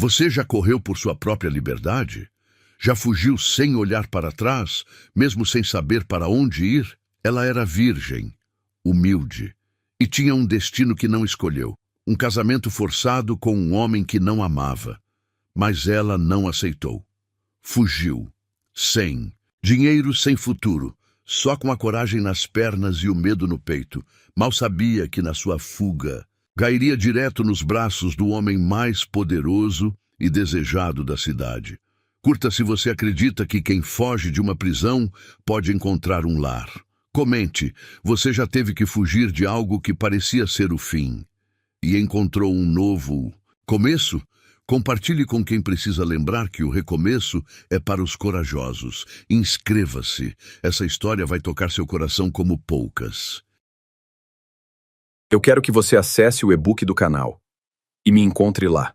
Você já correu por sua própria liberdade? Já fugiu sem olhar para trás, mesmo sem saber para onde ir? Ela era virgem, humilde, e tinha um destino que não escolheu. Um casamento forçado com um homem que não amava. Mas ela não aceitou. Fugiu. Sem dinheiro, sem futuro. Só com a coragem nas pernas e o medo no peito. Mal sabia que na sua fuga cairia direto nos braços do homem mais poderoso e desejado da cidade. Curta se você acredita que quem foge de uma prisão pode encontrar um lar. Comente, você já teve que fugir de algo que parecia ser o fim e encontrou um novo começo? Compartilhe com quem precisa lembrar que o recomeço é para os corajosos. Inscreva-se. Essa história vai tocar seu coração como poucas. Eu quero que você acesse o e-book do canal e me encontre lá.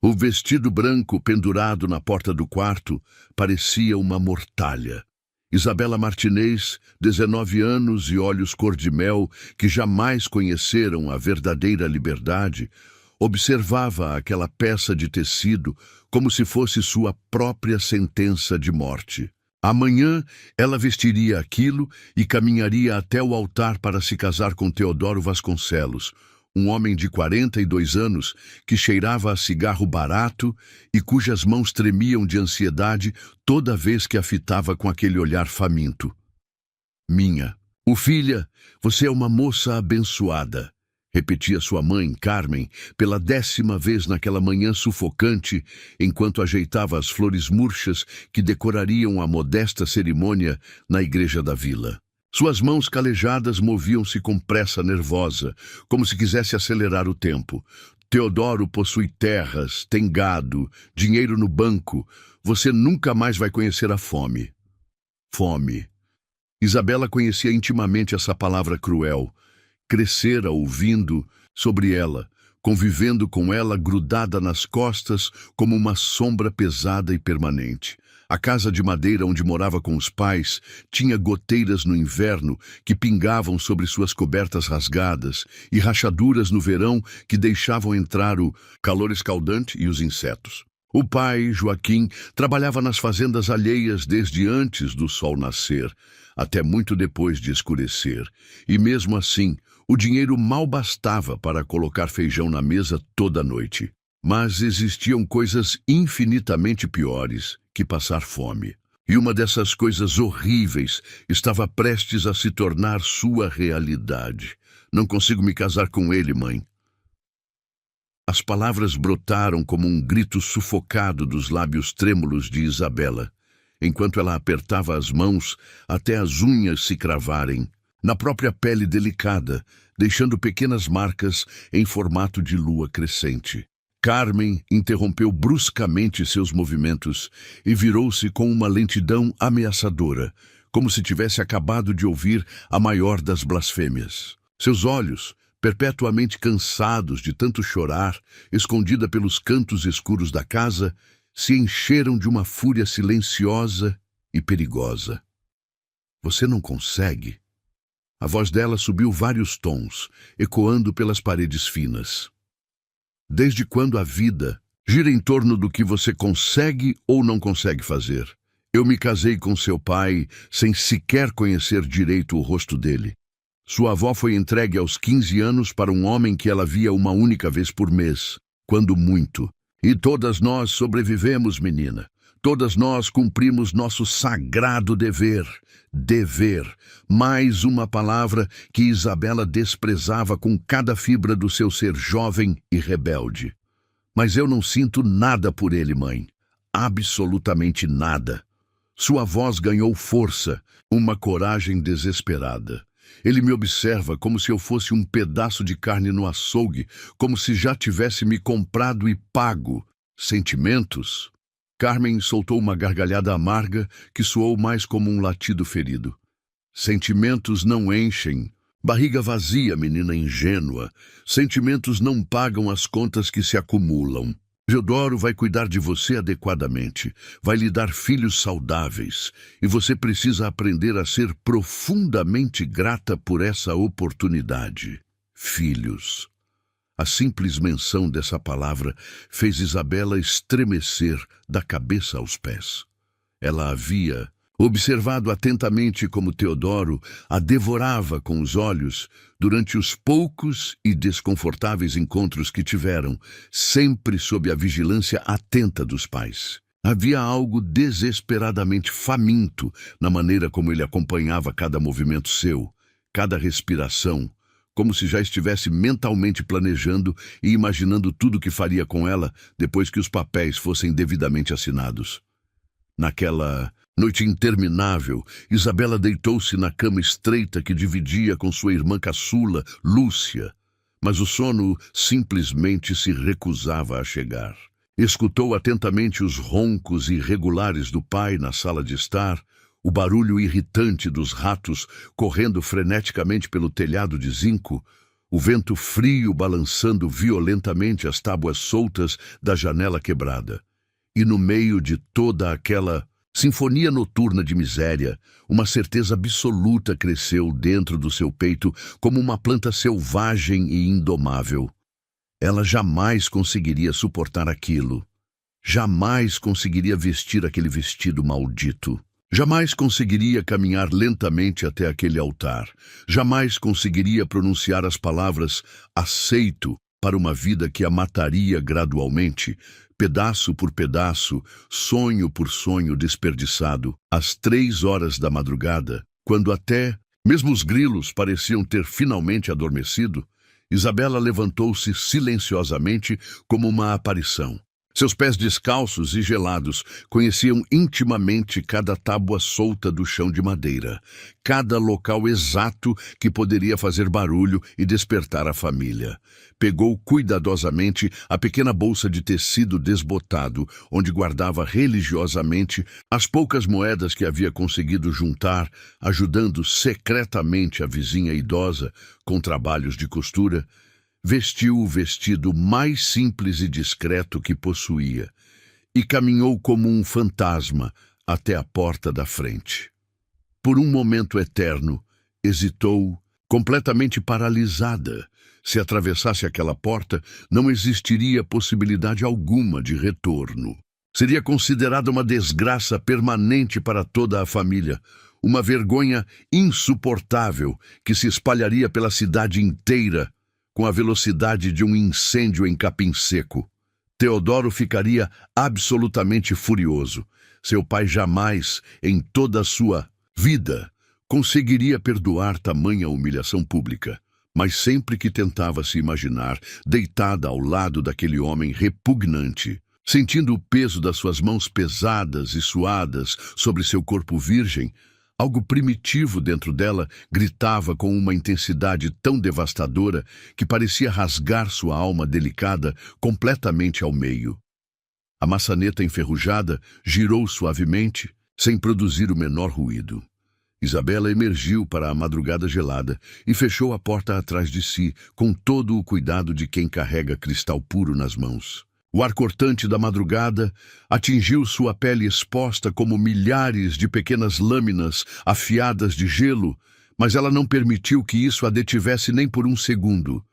O vestido branco pendurado na porta do quarto parecia uma mortalha. Isabela Martinez, 19 anos e olhos cor-de-mel, que jamais conheceram a verdadeira liberdade, observava aquela peça de tecido como se fosse sua própria sentença de morte. Amanhã ela vestiria aquilo e caminharia até o altar para se casar com Teodoro Vasconcelos, um homem de 42 anos que cheirava a cigarro barato e cujas mãos tremiam de ansiedade toda vez que a fitava com aquele olhar faminto. Minha, filha, você é uma moça abençoada, repetia sua mãe, Carmen, pela 10ª vez naquela manhã sufocante, enquanto ajeitava as flores murchas que decorariam a modesta cerimônia na igreja da vila. Suas mãos calejadas moviam-se com pressa nervosa, como se quisesse acelerar o tempo. Teodoro possui terras, tem gado, dinheiro no banco. Você nunca mais vai conhecer a fome. Fome. Isabela conhecia intimamente essa palavra cruel. Crescera ouvindo sobre ela, convivendo com ela grudada nas costas como uma sombra pesada e permanente. A casa de madeira onde morava com os pais tinha goteiras no inverno que pingavam sobre suas cobertas rasgadas e rachaduras no verão que deixavam entrar o calor escaldante e os insetos. O pai, Joaquim, trabalhava nas fazendas alheias desde antes do sol nascer, até muito depois de escurecer, e mesmo assim, o dinheiro mal bastava para colocar feijão na mesa toda noite. Mas existiam coisas infinitamente piores que passar fome. E uma dessas coisas horríveis estava prestes a se tornar sua realidade. Não consigo me casar com ele, mãe. As palavras brotaram como um grito sufocado dos lábios trêmulos de Isabela, enquanto ela apertava as mãos até as unhas se cravarem, na própria pele delicada, deixando pequenas marcas em formato de lua crescente. Carmen interrompeu bruscamente seus movimentos e virou-se com uma lentidão ameaçadora, como se tivesse acabado de ouvir a maior das blasfêmias. Seus olhos, perpetuamente cansados de tanto chorar, escondida pelos cantos escuros da casa, se encheram de uma fúria silenciosa e perigosa. Você não consegue? A voz dela subiu vários tons, ecoando pelas paredes finas. Desde quando a vida gira em torno do que você consegue ou não consegue fazer? Eu me casei com seu pai sem sequer conhecer direito o rosto dele. Sua avó foi entregue aos 15 anos para um homem que ela via uma única vez por mês, quando muito. E todas nós sobrevivemos, menina. Todas nós cumprimos nosso sagrado dever. Dever. Mais uma palavra que Isabela desprezava com cada fibra do seu ser jovem e rebelde. Mas eu não sinto nada por ele, mãe. Absolutamente nada. Sua voz ganhou força, uma coragem desesperada. Ele me observa como se eu fosse um pedaço de carne no açougue, como se já tivesse me comprado e pago. Sentimentos? Carmen soltou uma gargalhada amarga que soou mais como um latido ferido. Sentimentos não enchem. Barriga vazia, menina ingênua. Sentimentos não pagam as contas que se acumulam. Teodoro vai cuidar de você adequadamente, vai lhe dar filhos saudáveis, e você precisa aprender a ser profundamente grata por essa oportunidade. filhos. A simples menção dessa palavra fez Isabela estremecer da cabeça aos pés. Ela havia observado atentamente como Teodoro a devorava com os olhos durante os poucos e desconfortáveis encontros que tiveram, sempre sob a vigilância atenta dos pais. Havia algo desesperadamente faminto na maneira como ele acompanhava cada movimento seu, cada respiração, como se já estivesse mentalmente planejando e imaginando tudo o que faria com ela depois que os papéis fossem devidamente assinados. Naquela noite interminável, Isabela deitou-se na cama estreita que dividia com sua irmã caçula, Lúcia, mas o sono simplesmente se recusava a chegar. Escutou atentamente os roncos irregulares do pai na sala de estar, o barulho irritante dos ratos correndo freneticamente pelo telhado de zinco, o vento frio balançando violentamente as tábuas soltas da janela quebrada. E no meio de toda aquela sinfonia noturna de miséria, uma certeza absoluta cresceu dentro do seu peito como uma planta selvagem e indomável. Ela jamais conseguiria suportar aquilo. Jamais conseguiria vestir aquele vestido maldito. Jamais conseguiria caminhar lentamente até aquele altar. Jamais conseguiria pronunciar as palavras aceito para uma vida que a mataria gradualmente, pedaço por pedaço, sonho por sonho desperdiçado. Às 3 horas da madrugada, quando até mesmo os grilos pareciam ter finalmente adormecido, Isabela levantou-se silenciosamente como uma aparição. Seus pés descalços e gelados conheciam intimamente cada tábua solta do chão de madeira, cada local exato que poderia fazer barulho e despertar a família. Pegou cuidadosamente a pequena bolsa de tecido desbotado, onde guardava religiosamente as poucas moedas que havia conseguido juntar, ajudando secretamente a vizinha idosa com trabalhos de costura. Vestiu o vestido mais simples e discreto que possuía e caminhou como um fantasma até a porta da frente. Por um momento eterno, hesitou, completamente paralisada. Se atravessasse aquela porta, não existiria possibilidade alguma de retorno. Seria considerada uma desgraça permanente para toda a família, uma vergonha insuportável que se espalharia pela cidade inteira, com a velocidade de um incêndio em capim seco. Teodoro ficaria absolutamente furioso. Seu pai jamais, em toda a sua vida, conseguiria perdoar tamanha humilhação pública. Mas sempre que tentava se imaginar deitada ao lado daquele homem repugnante, sentindo o peso das suas mãos pesadas e suadas sobre seu corpo virgem, algo primitivo dentro dela gritava com uma intensidade tão devastadora que parecia rasgar sua alma delicada completamente ao meio. A maçaneta enferrujada girou suavemente, sem produzir o menor ruído. Isabela emergiu para a madrugada gelada e fechou a porta atrás de si, com todo o cuidado de quem carrega cristal puro nas mãos. O ar cortante da madrugada atingiu sua pele exposta como milhares de pequenas lâminas afiadas de gelo, mas ela não permitiu que isso a detivesse nem por um segundo.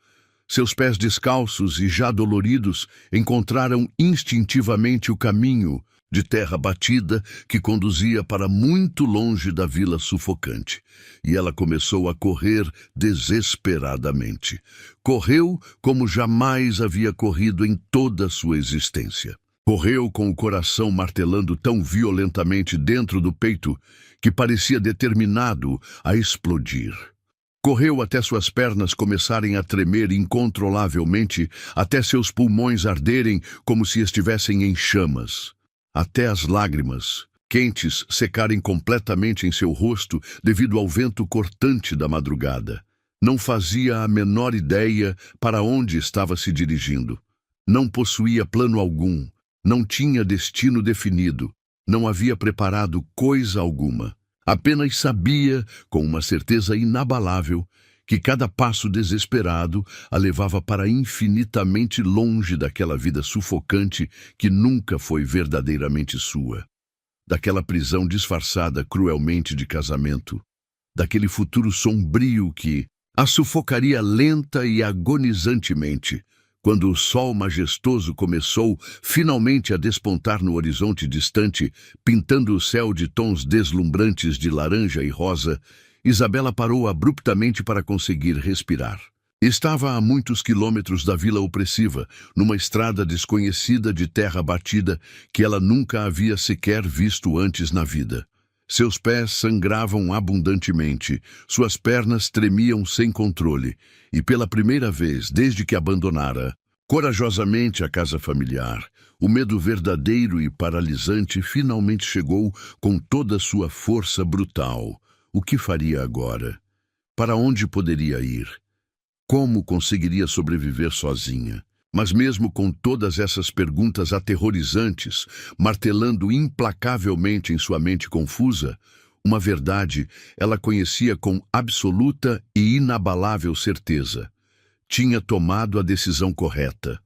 Seus pés descalços e já doloridos encontraram instintivamente o caminho de terra batida que conduzia para muito longe da vila sufocante. E ela começou a correr desesperadamente. Correu como jamais havia corrido em toda a sua existência. Correu com o coração martelando tão violentamente dentro do peito que parecia determinado a explodir. Correu até suas pernas começarem a tremer incontrolavelmente, até seus pulmões arderem como se estivessem em chamas. Até as lágrimas, quentes, secarem completamente em seu rosto devido ao vento cortante da madrugada. Não fazia a menor ideia para onde estava se dirigindo. Não possuía plano algum, não tinha destino definido, não havia preparado coisa alguma. Apenas sabia, com uma certeza inabalável, que cada passo desesperado a levava para infinitamente longe daquela vida sufocante que nunca foi verdadeiramente sua, daquela prisão disfarçada cruelmente de casamento, daquele futuro sombrio que, A sufocaria lenta e agonizantemente, quando o sol majestoso começou finalmente a despontar no horizonte distante, pintando o céu de tons deslumbrantes de laranja e rosa. Isabela parou abruptamente para conseguir respirar. Estava a muitos quilômetros da vila opressiva, numa estrada desconhecida de terra batida que ela nunca havia sequer visto antes na vida. Seus pés sangravam abundantemente, suas pernas tremiam sem controle, e pela primeira vez desde que abandonara corajosamente a casa familiar, o medo verdadeiro e paralisante finalmente chegou com toda sua força brutal. O que faria agora? Para onde poderia ir? Como conseguiria sobreviver sozinha? Mas mesmo com todas essas perguntas aterrorizantes, martelando implacavelmente em sua mente confusa, uma verdade ela conhecia com absoluta e inabalável certeza. Tinha tomado a decisão correta.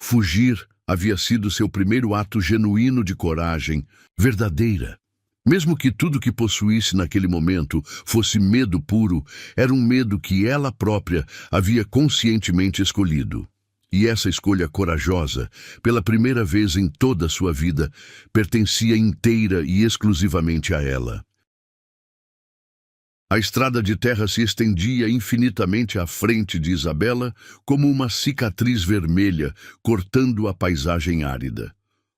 Fugir havia sido seu primeiro ato genuíno de coragem, verdadeira. Mesmo que tudo que possuísse naquele momento fosse medo puro, era um medo que ela própria havia conscientemente escolhido. E essa escolha corajosa, pela primeira vez em toda a sua vida, pertencia inteira e exclusivamente a ela. A estrada de terra se estendia infinitamente à frente de Isabela, como uma cicatriz vermelha, cortando a paisagem árida.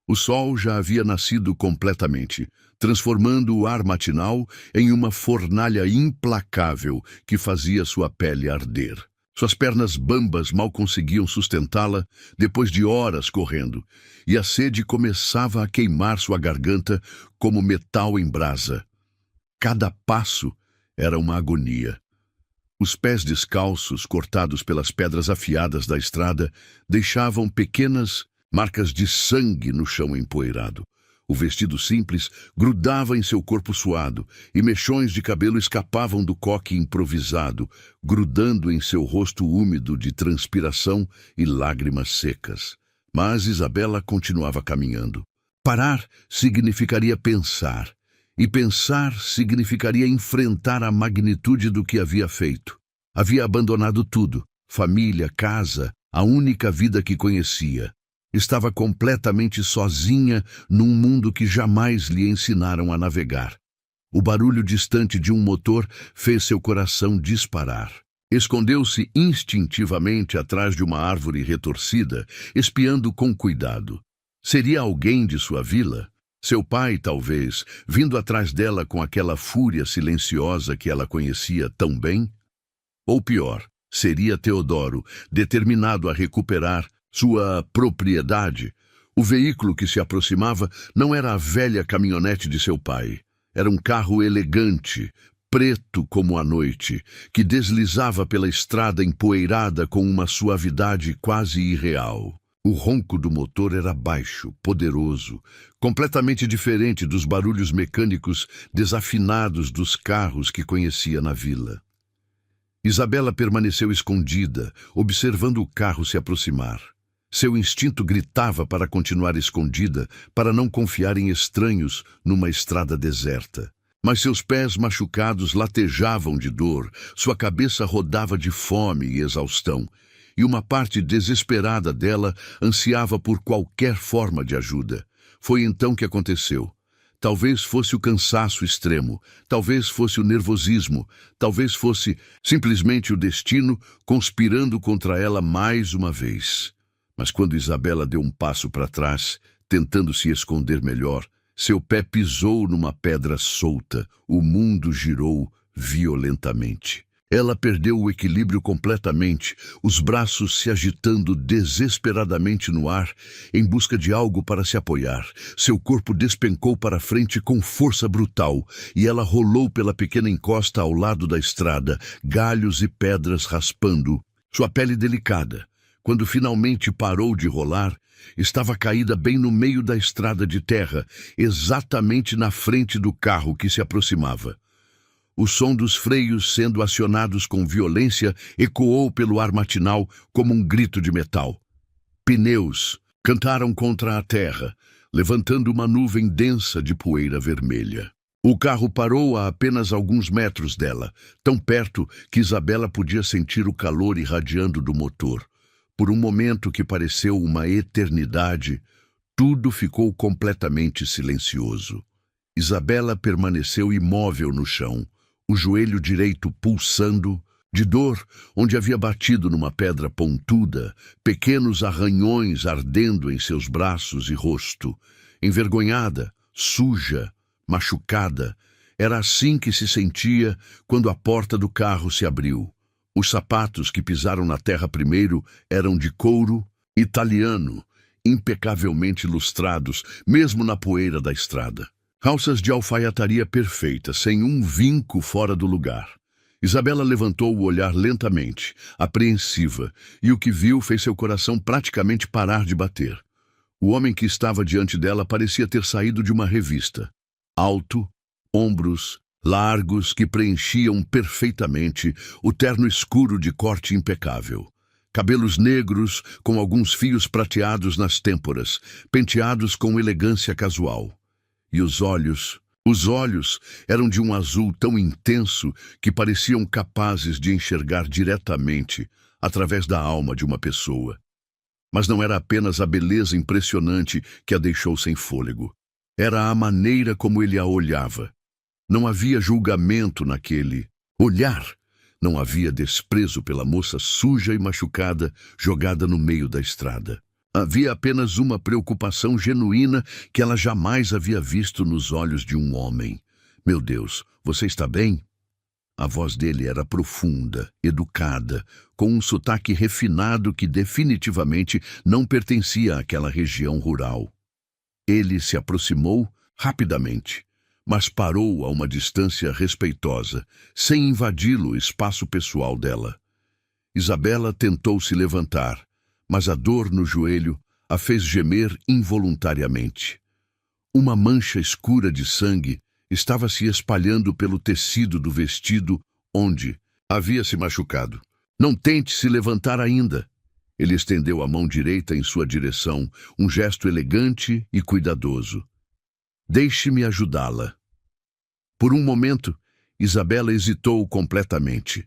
O sol já havia nascido completamente, transformando o ar matinal em uma fornalha implacável que fazia sua pele arder. Suas pernas bambas mal conseguiam sustentá-la depois de horas correndo, e a sede começava a queimar sua garganta como metal em brasa. Cada passo era uma agonia. Os pés descalços, cortados pelas pedras afiadas da estrada, deixavam pequenas marcas de sangue no chão empoeirado. O vestido simples grudava em seu corpo suado, e mechões de cabelo escapavam do coque improvisado, grudando em seu rosto úmido de transpiração e lágrimas secas. Mas Isabela continuava caminhando. Parar significaria pensar, e pensar significaria enfrentar a magnitude do que havia feito. Havia abandonado tudo, família, casa, a única vida que conhecia. Estava completamente sozinha num mundo que jamais lhe ensinaram a navegar. O barulho distante de um motor fez seu coração disparar. Escondeu-se instintivamente atrás de uma árvore retorcida, espiando com cuidado. Seria alguém de sua vila? Seu pai, talvez, vindo atrás dela com aquela fúria silenciosa que ela conhecia tão bem? Ou pior, seria Teodoro, determinado a recuperar sua propriedade. O veículo que se aproximava não era a velha caminhonete de seu pai. Era um carro elegante, preto como a noite, que deslizava pela estrada empoeirada com uma suavidade quase irreal. O ronco do motor era baixo, poderoso, completamente diferente dos barulhos mecânicos desafinados dos carros que conhecia na vila. Isabela permaneceu escondida, observando o carro se aproximar. Seu instinto gritava para continuar escondida, para não confiar em estranhos numa estrada deserta. Mas seus pés machucados latejavam de dor, sua cabeça rodava de fome e exaustão, e uma parte desesperada dela ansiava por qualquer forma de ajuda. Foi então que aconteceu. Talvez fosse o cansaço extremo, talvez fosse o nervosismo, talvez fosse simplesmente o destino conspirando contra ela mais uma vez. Mas quando Isabela deu um passo para trás, tentando se esconder melhor, seu pé pisou numa pedra solta. O mundo girou violentamente. Ela perdeu o equilíbrio completamente, os braços se agitando desesperadamente no ar, em busca de algo para se apoiar. Seu corpo despencou para frente com força brutal, e ela rolou pela pequena encosta ao lado da estrada, galhos e pedras raspando. Sua pele delicada, quando finalmente parou de rolar, estava caída bem no meio da estrada de terra, exatamente na frente do carro que se aproximava. O som dos freios sendo acionados com violência ecoou pelo ar matinal como um grito de metal. Pneus cantaram contra a terra, levantando uma nuvem densa de poeira vermelha. O carro parou a apenas alguns metros dela, tão perto que Isabela podia sentir o calor irradiando do motor. Por um momento que pareceu uma eternidade, tudo ficou completamente silencioso. Isabela permaneceu imóvel no chão, o joelho direito pulsando, de dor, onde havia batido numa pedra pontuda, pequenos arranhões ardendo em seus braços e rosto. Envergonhada, suja, machucada, era assim que se sentia quando a porta do carro se abriu. Os sapatos que pisaram na terra primeiro eram de couro italiano, impecavelmente lustrados, mesmo na poeira da estrada. Calças de alfaiataria perfeita, sem um vinco fora do lugar. Isabela levantou o olhar lentamente, apreensiva, e o que viu fez seu coração praticamente parar de bater. O homem que estava diante dela parecia ter saído de uma revista. Alto, ombros largos que preenchiam perfeitamente o terno escuro de corte impecável. Cabelos negros com alguns fios prateados nas têmporas, penteados com elegância casual. E os olhos eram de um azul tão intenso que pareciam capazes de enxergar diretamente através da alma de uma pessoa. Mas não era apenas a beleza impressionante que a deixou sem fôlego. Era a maneira como ele a olhava. Não havia julgamento naquele olhar. Não havia desprezo pela moça suja e machucada jogada no meio da estrada. Havia apenas uma preocupação genuína que ela jamais havia visto nos olhos de um homem. "Meu Deus, você está bem?" A voz dele era profunda, educada, com um sotaque refinado que definitivamente não pertencia àquela região rural. Ele se aproximou rapidamente, mas parou a uma distância respeitosa, sem invadi-lo o espaço pessoal dela. Isabela tentou se levantar, mas a dor no joelho a fez gemer involuntariamente. Uma mancha escura de sangue estava se espalhando pelo tecido do vestido onde havia se machucado. "Não tente se levantar ainda." Ele estendeu a mão direita em sua direção, um gesto elegante e cuidadoso. "Deixe-me ajudá-la." Por um momento, Isabela hesitou completamente.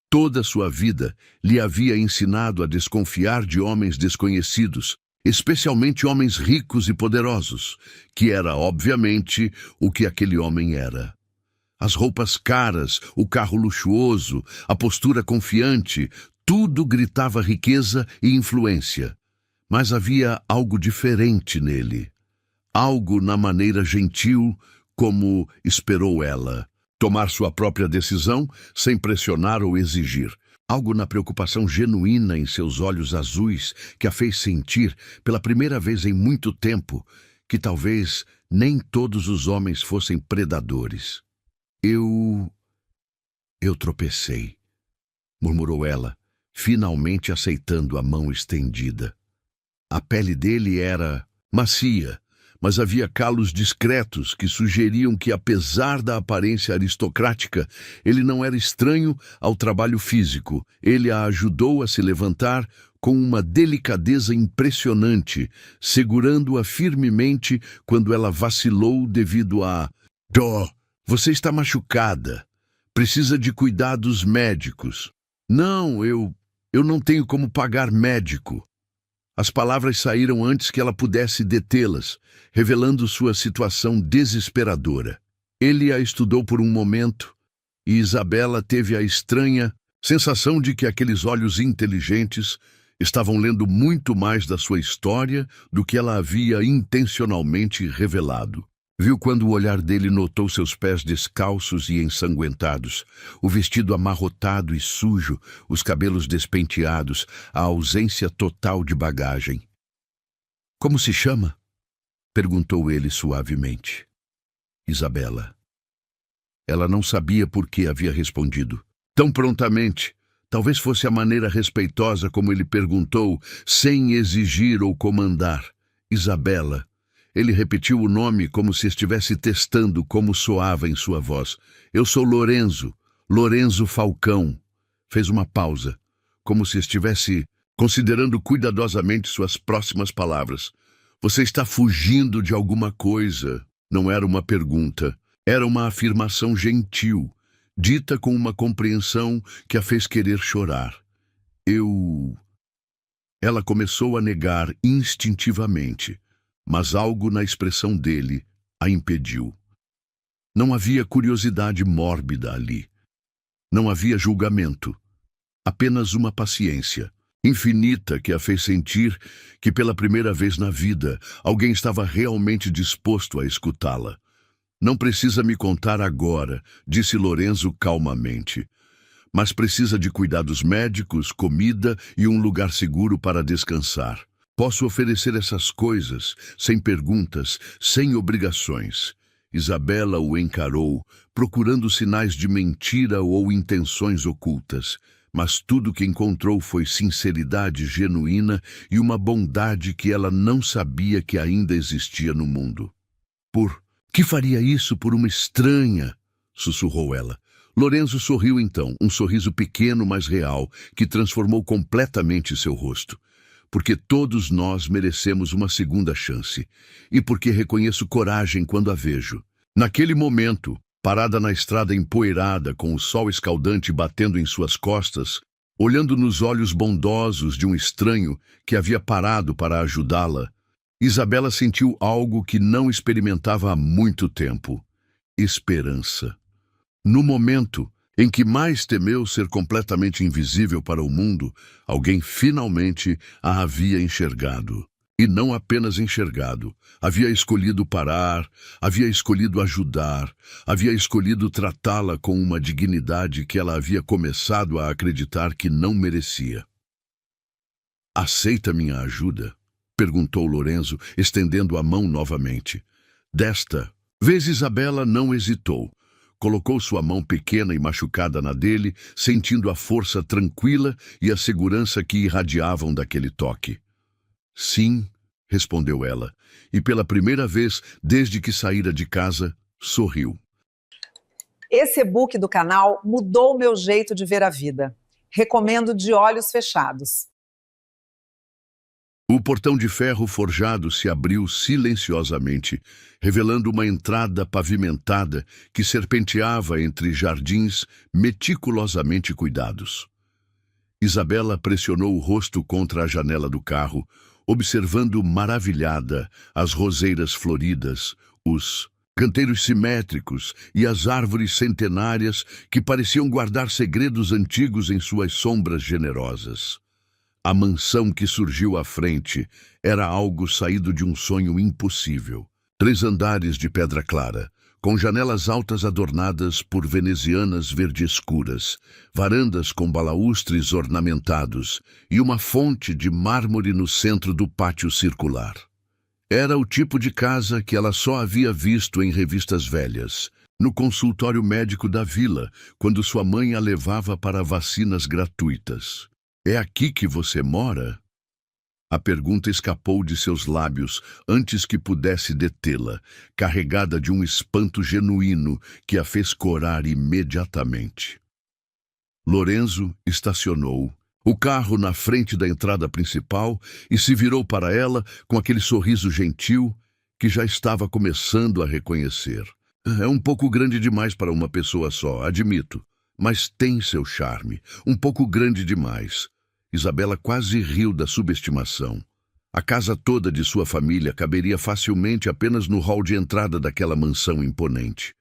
Toda sua vida lhe havia ensinado a desconfiar de homens desconhecidos, especialmente homens ricos e poderosos, que era, obviamente, o que aquele homem era. As roupas caras, o carro luxuoso, a postura confiante, tudo gritava riqueza e influência. Mas havia algo diferente nele. Algo na maneira gentil como esperou ela. Tomar sua própria decisão sem pressionar ou exigir. Algo na preocupação genuína em seus olhos azuis que a fez sentir, pela primeira vez em muito tempo, que talvez nem todos os homens fossem predadores. Eu tropecei, murmurou ela, finalmente aceitando a mão estendida. A pele dele era macia, mas havia calos discretos que sugeriam que, apesar da aparência aristocrática, ele não era estranho ao trabalho físico. Ele a ajudou a se levantar com uma delicadeza impressionante, segurando-a firmemente quando ela vacilou devido a... Você está machucada. Precisa de cuidados médicos." "Não, eu não tenho como pagar médico." As palavras saíram antes que ela pudesse detê-las, revelando sua situação desesperadora. Ele a estudou por um momento, e Isabela teve a estranha sensação de que aqueles olhos inteligentes estavam lendo muito mais da sua história do que ela havia intencionalmente revelado. Viu quando o olhar dele notou seus pés descalços e ensanguentados, o vestido amarrotado e sujo, os cabelos despenteados, a ausência total de bagagem. "Como se chama?" perguntou ele suavemente. "Isabela." Ela não sabia por que havia respondido tão prontamente. Talvez fosse a maneira respeitosa como ele perguntou, sem exigir ou comandar. "Isabela." Ele repetiu o nome como se estivesse testando como soava em sua voz. "Eu sou Lorenzo Falcão." Fez uma pausa, como se estivesse considerando cuidadosamente suas próximas palavras. "Você está fugindo de alguma coisa." Não era uma pergunta, Era uma afirmação gentil, dita com uma compreensão que a fez querer chorar. Ela começou a negar instintivamente, mas algo na expressão dele a impediu. Não havia curiosidade mórbida ali. Não havia julgamento. Apenas uma paciência infinita que a fez sentir que, pela primeira vez na vida, alguém estava realmente disposto a escutá-la. Não precisa me contar agora, disse Lorenzo calmamente. Mas precisa de cuidados médicos, comida e um lugar seguro para descansar. Posso oferecer essas coisas, sem perguntas, sem obrigações. Isabela o encarou, procurando sinais de mentira ou intenções ocultas. Mas tudo que encontrou foi sinceridade genuína e uma bondade que ela não sabia que ainda existia no mundo. Por que faria isso por uma estranha? Sussurrou ela. Lorenzo sorriu então, um sorriso pequeno, mas real, que transformou completamente seu rosto. Porque todos nós merecemos uma segunda chance, e porque reconheço coragem quando a vejo. Naquele momento, parada na estrada empoeirada, com o sol escaldante batendo em suas costas, olhando nos olhos bondosos de um estranho que havia parado para ajudá-la, Isabela sentiu algo que não experimentava há muito tempo: esperança. No momento em que mais temeu ser completamente invisível para o mundo, alguém finalmente a havia enxergado. E não apenas enxergado, havia escolhido parar, havia escolhido ajudar, havia escolhido tratá-la com uma dignidade que ela havia começado a acreditar que não merecia. «Aceita minha ajuda?» perguntou Lorenzo, estendendo a mão novamente. Desta vez Isabela não hesitou. Colocou sua mão pequena e machucada na dele, sentindo a força tranquila e a segurança que irradiavam daquele toque. Sim, respondeu ela, e pela primeira vez desde que saíra de casa, sorriu. Esse e-book do canal mudou o meu jeito de ver a vida. Recomendo de olhos fechados. O portão de ferro forjado se abriu silenciosamente, revelando uma entrada pavimentada que serpenteava entre jardins meticulosamente cuidados. Isabela pressionou o rosto contra a janela do carro, observando maravilhada as roseiras floridas, os canteiros simétricos e as árvores centenárias que pareciam guardar segredos antigos em suas sombras generosas. A mansão que surgiu à frente era algo saído de um sonho impossível. 3 andares de pedra clara, com janelas altas adornadas por venezianas verde escuras, varandas com balaústres ornamentados e uma fonte de mármore no centro do pátio circular. Era o tipo de casa que ela só havia visto em revistas velhas, no consultório médico da vila, quando sua mãe a levava para vacinas gratuitas. É aqui que você mora? A pergunta escapou de seus lábios antes que pudesse detê-la, carregada de um espanto genuíno que a fez corar imediatamente. Lorenzo estacionou o carro na frente da entrada principal e se virou para ela com aquele sorriso gentil que já estava começando a reconhecer. É um pouco grande demais para uma pessoa só, admito, mas tem seu charme, um pouco grande demais. Isabela quase riu da subestimação. A casa toda de sua família caberia facilmente apenas no hall de entrada daquela mansão imponente.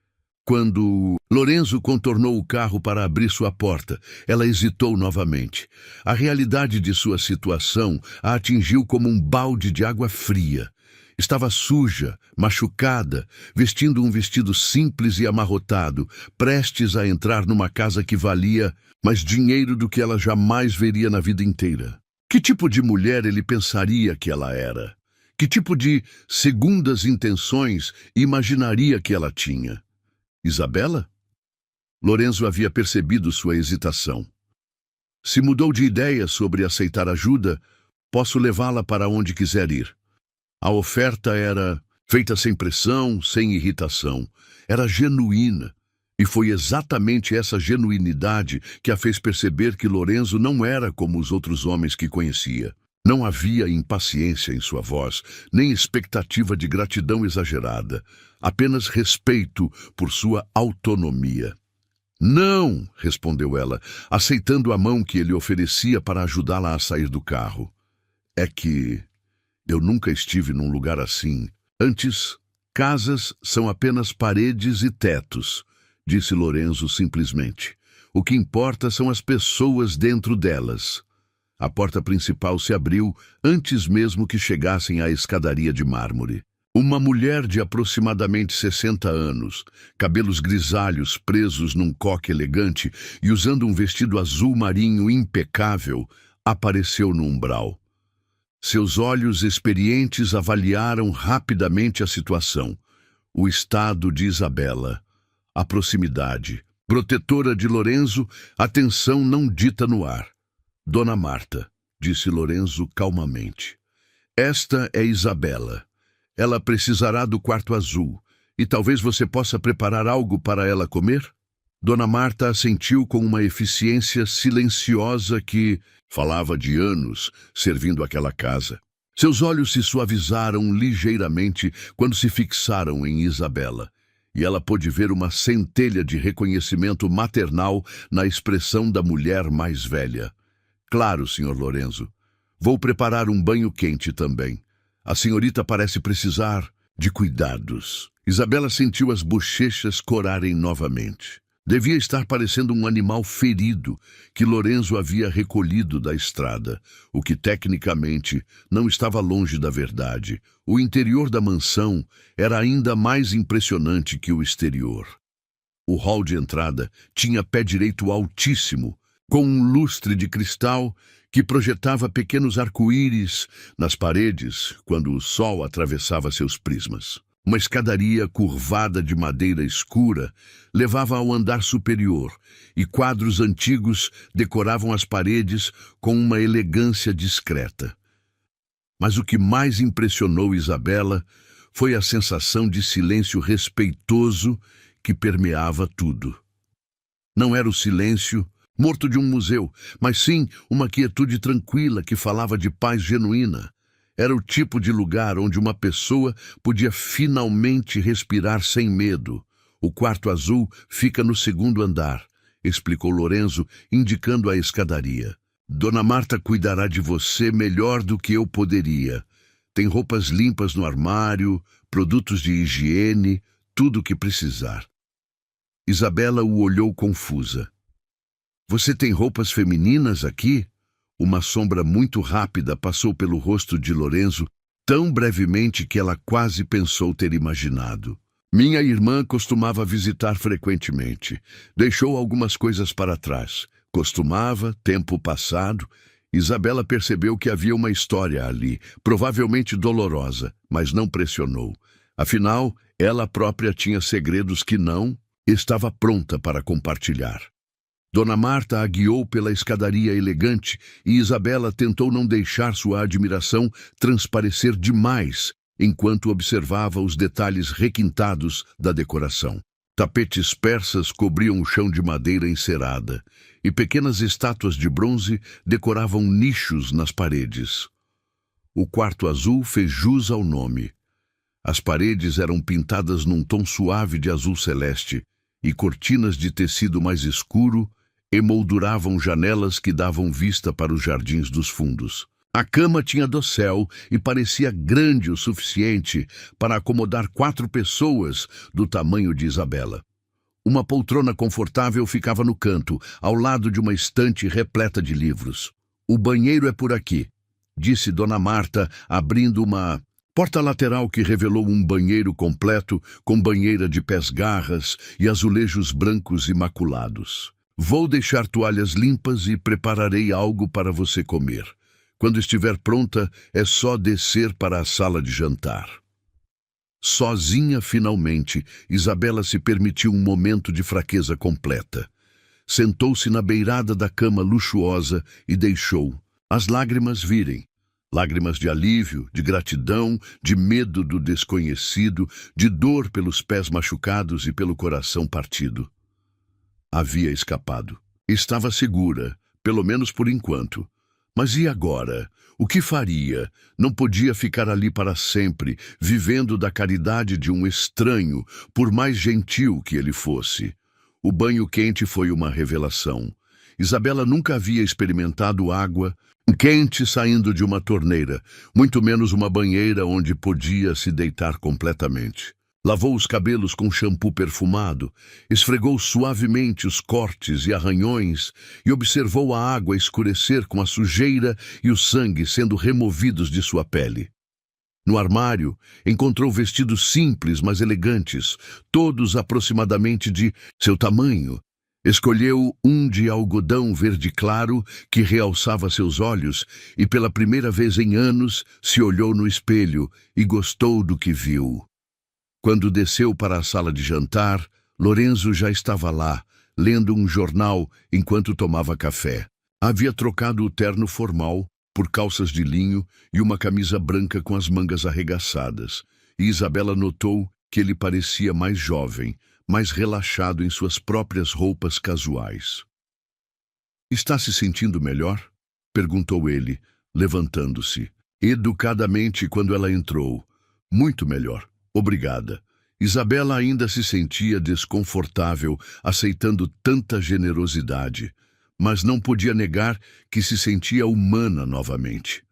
Quando Lorenzo contornou o carro para abrir sua porta, ela hesitou novamente. A realidade de sua situação a atingiu como um balde de água fria. Estava suja, machucada, vestindo um vestido simples e amarrotado, prestes a entrar numa casa que valia mais dinheiro do que ela jamais veria na vida inteira. Que tipo de mulher ele pensaria que ela era? Que tipo de segundas intenções imaginaria que ela tinha? Isabela? Lorenzo havia percebido sua hesitação. Se mudou de ideia sobre aceitar ajuda, posso levá-la para onde quiser ir. A oferta era feita sem pressão, sem irritação. Era genuína. E foi exatamente essa genuinidade que a fez perceber que Lorenzo não era como os outros homens que conhecia. Não havia impaciência em sua voz, nem expectativa de gratidão exagerada, apenas respeito por sua autonomia. Não, respondeu ela, aceitando a mão que ele oferecia para ajudá-la a sair do carro. É que eu nunca estive num lugar assim. Antes, casas são apenas paredes e tetos, disse Lorenzo simplesmente. O que importa são as pessoas dentro delas. A porta principal se abriu antes mesmo que chegassem à escadaria de mármore. Uma mulher de aproximadamente 60 anos, cabelos grisalhos presos num coque elegante e usando um vestido azul marinho impecável, apareceu no umbral. Seus olhos experientes avaliaram rapidamente a situação, o estado de Isabela, a proximidade. Protetora de Lorenzo, a tensão não dita no ar. Dona Marta, disse Lorenzo calmamente. Esta é Isabela. Ela precisará do quarto azul, e talvez você possa preparar algo para ela comer? Dona Marta assentiu com uma eficiência silenciosa que falava de anos servindo aquela casa. Seus olhos se suavizaram ligeiramente quando se fixaram em Isabela, e ela pôde ver uma centelha de reconhecimento maternal na expressão da mulher mais velha. Claro, Sr. Lorenzo. Vou preparar um banho quente também. A senhorita parece precisar de cuidados. Isabela sentiu as bochechas corarem novamente. Devia estar parecendo um animal ferido que Lorenzo havia recolhido da estrada, o que tecnicamente não estava longe da verdade. O interior da mansão era ainda mais impressionante que o exterior. O hall de entrada tinha pé direito altíssimo, com um lustre de cristal que projetava pequenos arco-íris nas paredes quando o sol atravessava seus prismas. Uma escadaria curvada de madeira escura levava ao andar superior, e quadros antigos decoravam as paredes com uma elegância discreta. Mas o que mais impressionou Isabela foi a sensação de silêncio respeitoso que permeava tudo. Não era o silêncio morto de um museu, mas sim uma quietude tranquila que falava de paz genuína. Era o tipo de lugar onde uma pessoa podia finalmente respirar sem medo. O quarto azul fica no segundo andar, explicou Lorenzo, indicando a escadaria. Dona Marta cuidará de você melhor do que eu poderia. Tem roupas limpas no armário, produtos de higiene, tudo o que precisar. Isabela o olhou confusa. Você tem roupas femininas aqui? Uma sombra muito rápida passou pelo rosto de Lorenzo, tão brevemente que ela quase pensou ter imaginado. Minha irmã costumava visitar frequentemente. Deixou algumas coisas para trás. Costumava, tempo passado. Isabela percebeu que havia uma história ali, provavelmente dolorosa, mas não pressionou. Afinal, ela própria tinha segredos que não estava pronta para compartilhar. Dona Marta a guiou pela escadaria elegante e Isabela tentou não deixar sua admiração transparecer demais enquanto observava os detalhes requintados da decoração. Tapetes persas cobriam o chão de madeira encerada e pequenas estátuas de bronze decoravam nichos nas paredes. O quarto azul fez jus ao nome. As paredes eram pintadas num tom suave de azul celeste e cortinas de tecido mais escuro emolduravam janelas que davam vista para os jardins dos fundos. A cama tinha dossel e parecia grande o suficiente para acomodar 4 pessoas do tamanho de Isabela. Uma poltrona confortável ficava no canto, ao lado de uma estante repleta de livros. O banheiro é por aqui, disse Dona Marta, abrindo uma porta lateral que revelou um banheiro completo com banheira de pés-garras e azulejos brancos imaculados. Vou deixar toalhas limpas e prepararei algo para você comer. Quando estiver pronta, é só descer para a sala de jantar. Sozinha, finalmente, Isabela se permitiu um momento de fraqueza completa. Sentou-se na beirada da cama luxuosa e deixou as lágrimas virem. Lágrimas de alívio, de gratidão, de medo do desconhecido, de dor pelos pés machucados e pelo coração partido. Havia escapado. Estava segura, pelo menos por enquanto. Mas e agora? O que faria? Não podia ficar ali para sempre, vivendo da caridade de um estranho, por mais gentil que ele fosse. O banho quente foi uma revelação. Isabela nunca havia experimentado água quente saindo de uma torneira, muito menos uma banheira onde podia se deitar completamente. Lavou os cabelos com shampoo perfumado, esfregou suavemente os cortes e arranhões e observou a água escurecer com a sujeira e o sangue sendo removidos de sua pele. No armário, encontrou vestidos simples, mas elegantes, todos aproximadamente de seu tamanho. Escolheu um de algodão verde claro que realçava seus olhos e pela primeira vez em anos se olhou no espelho e gostou do que viu. Quando desceu para a sala de jantar, Lorenzo já estava lá, lendo um jornal enquanto tomava café. Havia trocado o terno formal por calças de linho e uma camisa branca com as mangas arregaçadas, e Isabela notou que ele parecia mais jovem, mais relaxado em suas próprias roupas casuais. "Está se sentindo melhor?" perguntou ele, levantando-se. Educadamente quando ela entrou. "Muito melhor. Obrigada." Isabela ainda se sentia desconfortável, aceitando tanta generosidade, mas não podia negar que se sentia humana novamente.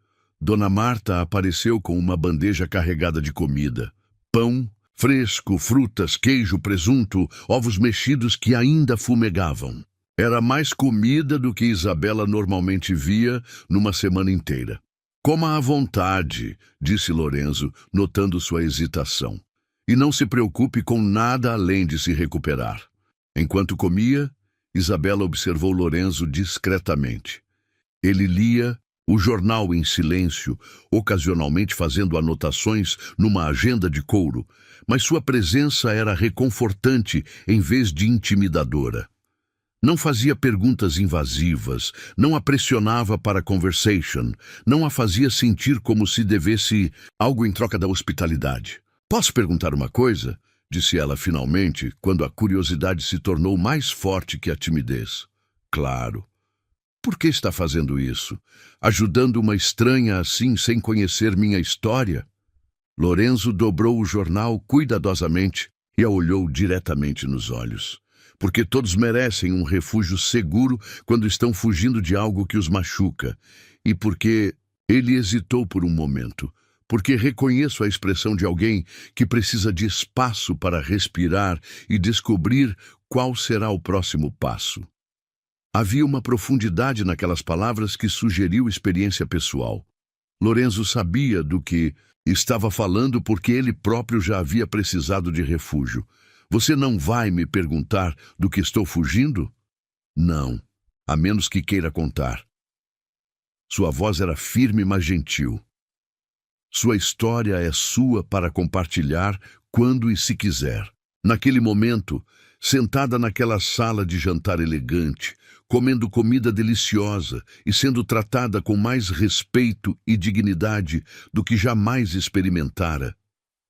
Dona Marta apareceu com uma bandeja carregada de comida. Pão fresco, frutas, queijo, presunto, ovos mexidos que ainda fumegavam. Era mais comida do que Isabela normalmente via numa semana inteira. "Coma à vontade", disse Lorenzo, notando sua hesitação. "E não se preocupe com nada além de se recuperar." Enquanto comia, Isabela observou Lorenzo discretamente. Ele lia o jornal em silêncio, ocasionalmente fazendo anotações numa agenda de couro, mas sua presença era reconfortante em vez de intimidadora. Não fazia perguntas invasivas, não a pressionava para conversation, não a fazia sentir como se devesse algo em troca da hospitalidade. "Posso perguntar uma coisa?" disse ela finalmente, quando a curiosidade se tornou mais forte que a timidez. "Claro." "Por que está fazendo isso? Ajudando uma estranha assim sem conhecer minha história?" Lorenzo dobrou o jornal cuidadosamente e a olhou diretamente nos olhos. "Porque todos merecem um refúgio seguro quando estão fugindo de algo que os machuca. E porque..." Ele hesitou por um momento. "Porque reconheço a expressão de alguém que precisa de espaço para respirar e descobrir qual será o próximo passo." Havia uma profundidade naquelas palavras que sugeriu experiência pessoal. Lorenzo sabia do que estava falando porque ele próprio já havia precisado de refúgio. "Você não vai me perguntar do que estou fugindo?" "Não, a menos que queira contar." Sua voz era firme, mas gentil. "Sua história é sua para compartilhar quando e se quiser." Naquele momento, sentada naquela sala de jantar elegante, comendo comida deliciosa e sendo tratada com mais respeito e dignidade do que jamais experimentara,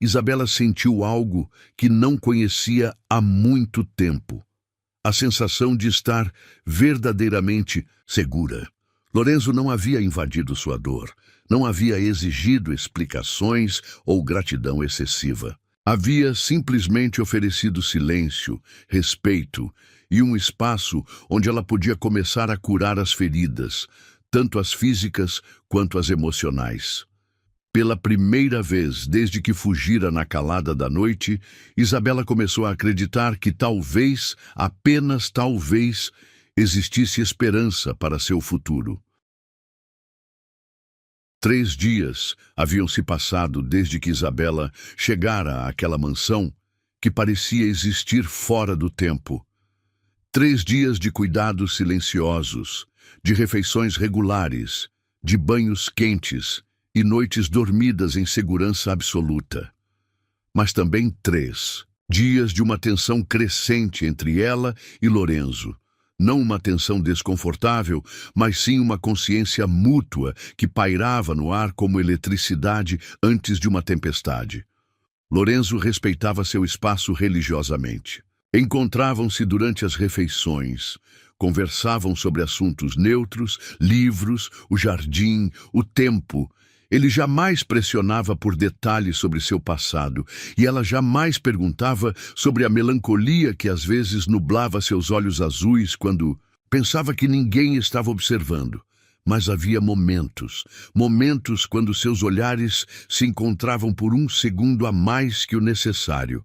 Isabela sentiu algo que não conhecia há muito tempo. A sensação de estar verdadeiramente segura. Lorenzo não havia invadido sua dor, não havia exigido explicações ou gratidão excessiva. Havia simplesmente oferecido silêncio, respeito e um espaço onde ela podia começar a curar as feridas, tanto as físicas quanto as emocionais. Pela primeira vez desde que fugira na calada da noite, Isabela começou a acreditar que talvez, apenas talvez, existisse esperança para seu futuro. 3 dias haviam se passado desde que Isabela chegara àquela mansão que parecia existir fora do tempo. 3 dias de cuidados silenciosos, de refeições regulares, de banhos quentes e noites dormidas em segurança absoluta. Mas também 3 dias de uma tensão crescente entre ela e Lorenzo. Não uma tensão desconfortável, mas sim uma consciência mútua que pairava no ar como eletricidade antes de uma tempestade. Lorenzo respeitava seu espaço religiosamente. Encontravam-se durante as refeições, Conversavam sobre assuntos neutros, livros, o jardim, o tempo. Ele jamais pressionava por detalhes sobre seu passado, e ela jamais perguntava sobre a melancolia que às vezes nublava seus olhos azuis quando pensava que ninguém estava observando. Mas havia momentos quando seus olhares se encontravam por um segundo a mais que o necessário.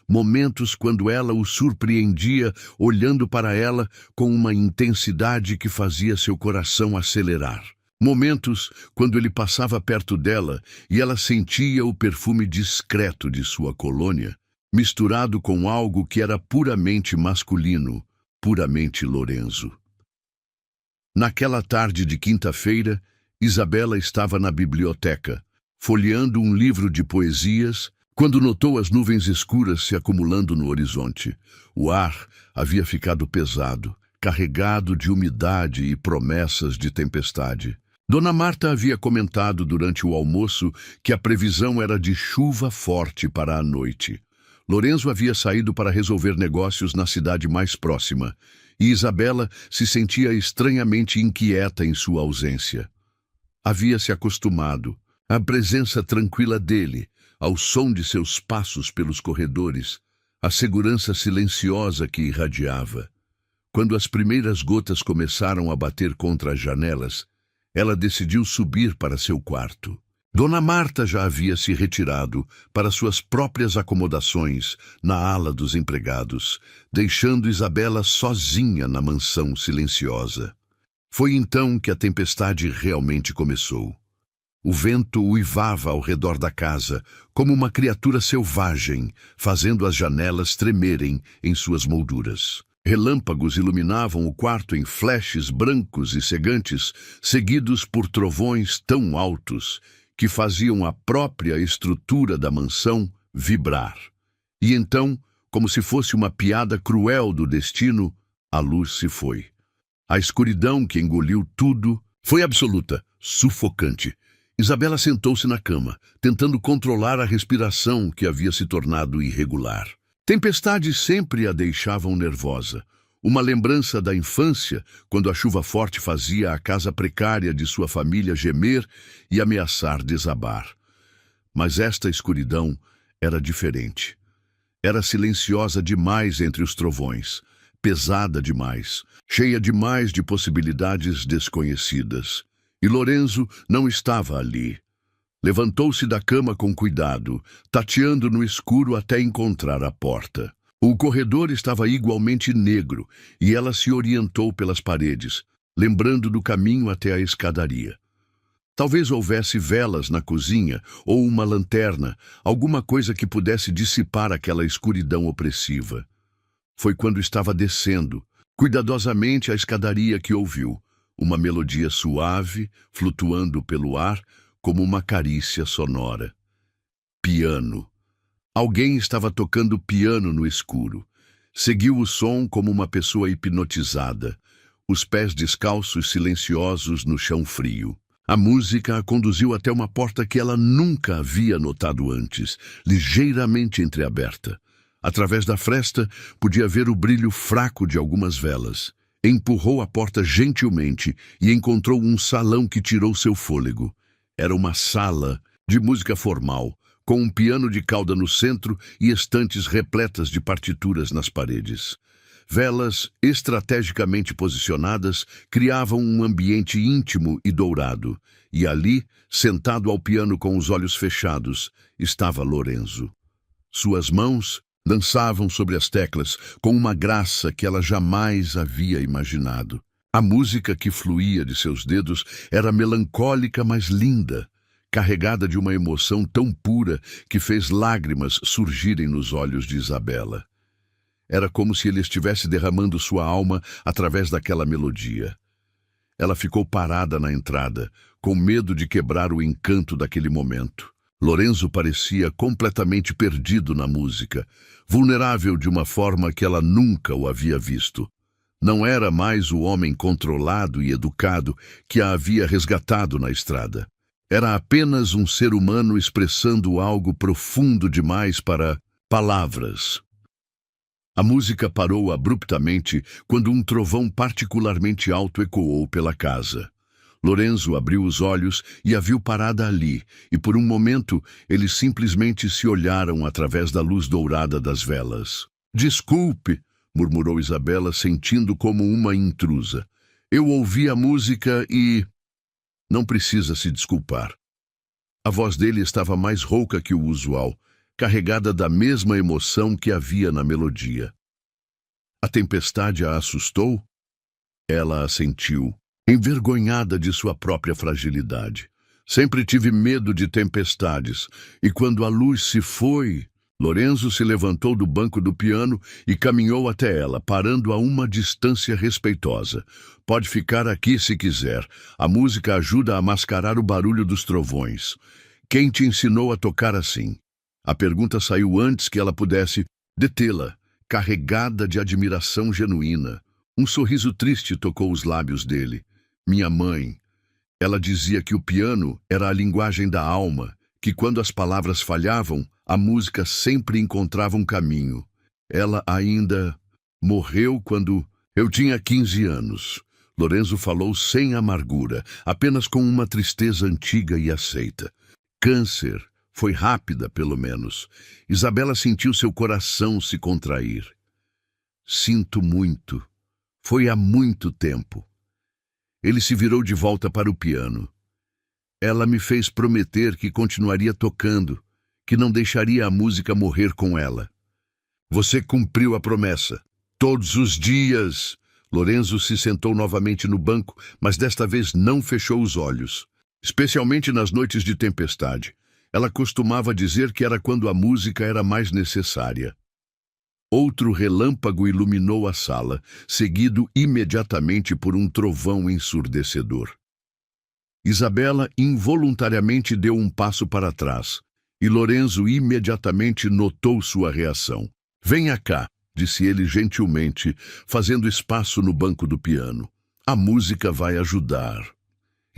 Momentos quando ela o surpreendia olhando para ela com uma intensidade que fazia seu coração acelerar. Momentos quando ele passava perto dela e ela sentia o perfume discreto de sua colônia, misturado com algo que era puramente masculino, puramente Lorenzo. Naquela tarde de quinta-feira, Isabela estava na biblioteca, folheando um livro de poesias, quando notou as nuvens escuras se acumulando no horizonte. O ar havia ficado pesado, carregado de umidade e promessas de tempestade. Dona Marta havia comentado durante o almoço que a previsão era de chuva forte para a noite. Lorenzo havia saído para resolver negócios na cidade mais próxima, e Isabela se sentia estranhamente inquieta em sua ausência. Havia se acostumado à presença tranquila dele, ao som de seus passos pelos corredores, à segurança silenciosa que irradiava. Quando as primeiras gotas começaram a bater contra as janelas, ela decidiu subir para seu quarto. Dona Marta já havia se retirado para suas próprias acomodações na ala dos empregados, deixando Isabela sozinha na mansão silenciosa. Foi então que a tempestade realmente começou. O vento uivava ao redor da casa, como uma criatura selvagem, fazendo as janelas tremerem em suas molduras. Relâmpagos iluminavam o quarto em flashes brancos e cegantes, seguidos por trovões tão altos que faziam a própria estrutura da mansão vibrar. E então, como se fosse uma piada cruel do destino, a luz se foi. A escuridão que engoliu tudo foi absoluta, sufocante. Isabela sentou-se na cama, tentando controlar a respiração que havia se tornado irregular. Tempestades sempre a deixavam nervosa. Uma lembrança da infância, quando a chuva forte fazia a casa precária de sua família gemer e ameaçar desabar. Mas esta escuridão era diferente. Era silenciosa demais entre os trovões, pesada demais, cheia demais de possibilidades desconhecidas. E Lorenzo não estava ali. Levantou-se da cama com cuidado, tateando no escuro até encontrar a porta. O corredor estava igualmente negro e ela se orientou pelas paredes, lembrando do caminho até a escadaria. Talvez houvesse velas na cozinha ou uma lanterna, alguma coisa que pudesse dissipar aquela escuridão opressiva. Foi quando estava descendo, cuidadosamente, a escadaria que ouviu, uma melodia suave, flutuando pelo ar, como uma carícia sonora. Piano. Alguém estava tocando piano no escuro. Seguiu o som como uma pessoa hipnotizada, os pés descalços silenciosos no chão frio. A música a conduziu até uma porta que ela nunca havia notado antes, ligeiramente entreaberta. Através da fresta, podia ver o brilho fraco de algumas velas. Empurrou a porta gentilmente e encontrou um salão que tirou seu fôlego. Era uma sala de música formal, com um piano de cauda no centro e estantes repletas de partituras nas paredes. Velas estrategicamente posicionadas criavam um ambiente íntimo e dourado, e ali, sentado ao piano com os olhos fechados, estava Lorenzo. Suas mãos dançavam sobre as teclas com uma graça que ela jamais havia imaginado. A música que fluía de seus dedos era melancólica, mas linda, carregada de uma emoção tão pura que fez lágrimas surgirem nos olhos de Isabela. Era como se ele estivesse derramando sua alma através daquela melodia. Ela ficou parada na entrada, com medo de quebrar o encanto daquele momento. Lorenzo parecia completamente perdido na música, vulnerável de uma forma que ela nunca o havia visto. Não era mais o homem controlado e educado que a havia resgatado na estrada. Era apenas um ser humano expressando algo profundo demais para palavras. A música parou abruptamente quando um trovão particularmente alto ecoou pela casa. Lorenzo abriu os olhos e a viu parada ali, e por um momento eles simplesmente se olharam através da luz dourada das velas. "Desculpe", murmurou Isabela, sentindo como uma intrusa. "Eu ouvi a música e..." "Não precisa se desculpar." A voz dele estava mais rouca que o usual, carregada da mesma emoção que havia na melodia. "A tempestade a assustou?" Ela assentiu, envergonhada de sua própria fragilidade. "Sempre tive medo de tempestades, e quando a luz se foi..." Lorenzo se levantou do banco do piano e caminhou até ela, parando a uma distância respeitosa. "Pode ficar aqui se quiser. A música ajuda a mascarar o barulho dos trovões. Quem te ensinou a tocar assim?" A pergunta saiu antes que ela pudesse detê-la, carregada de admiração genuína. Um sorriso triste tocou os lábios dele. "Minha mãe." Ela dizia que o piano era a linguagem da alma, que quando as palavras falhavam, a música sempre encontrava um caminho. Ela ainda morreu quando eu tinha 15 anos. Lorenzo falou sem amargura, apenas com uma tristeza antiga e aceita. Câncer. Foi rápida, pelo menos. Isabela sentiu seu coração se contrair. "Sinto muito. Foi há muito tempo." Ele se virou de volta para o piano. "Ela me fez prometer que continuaria tocando, que não deixaria a música morrer com ela." "Você cumpriu a promessa. Todos os dias." Lorenzo se sentou novamente no banco, mas desta vez não fechou os olhos. Especialmente nas noites de tempestade. Ela costumava dizer que era quando a música era mais necessária. Outro relâmpago iluminou a sala, seguido imediatamente por um trovão ensurdecedor. Isabela involuntariamente deu um passo para trás, e Lorenzo imediatamente notou sua reação. "Venha cá", disse ele gentilmente, fazendo espaço no banco do piano. "A música vai ajudar."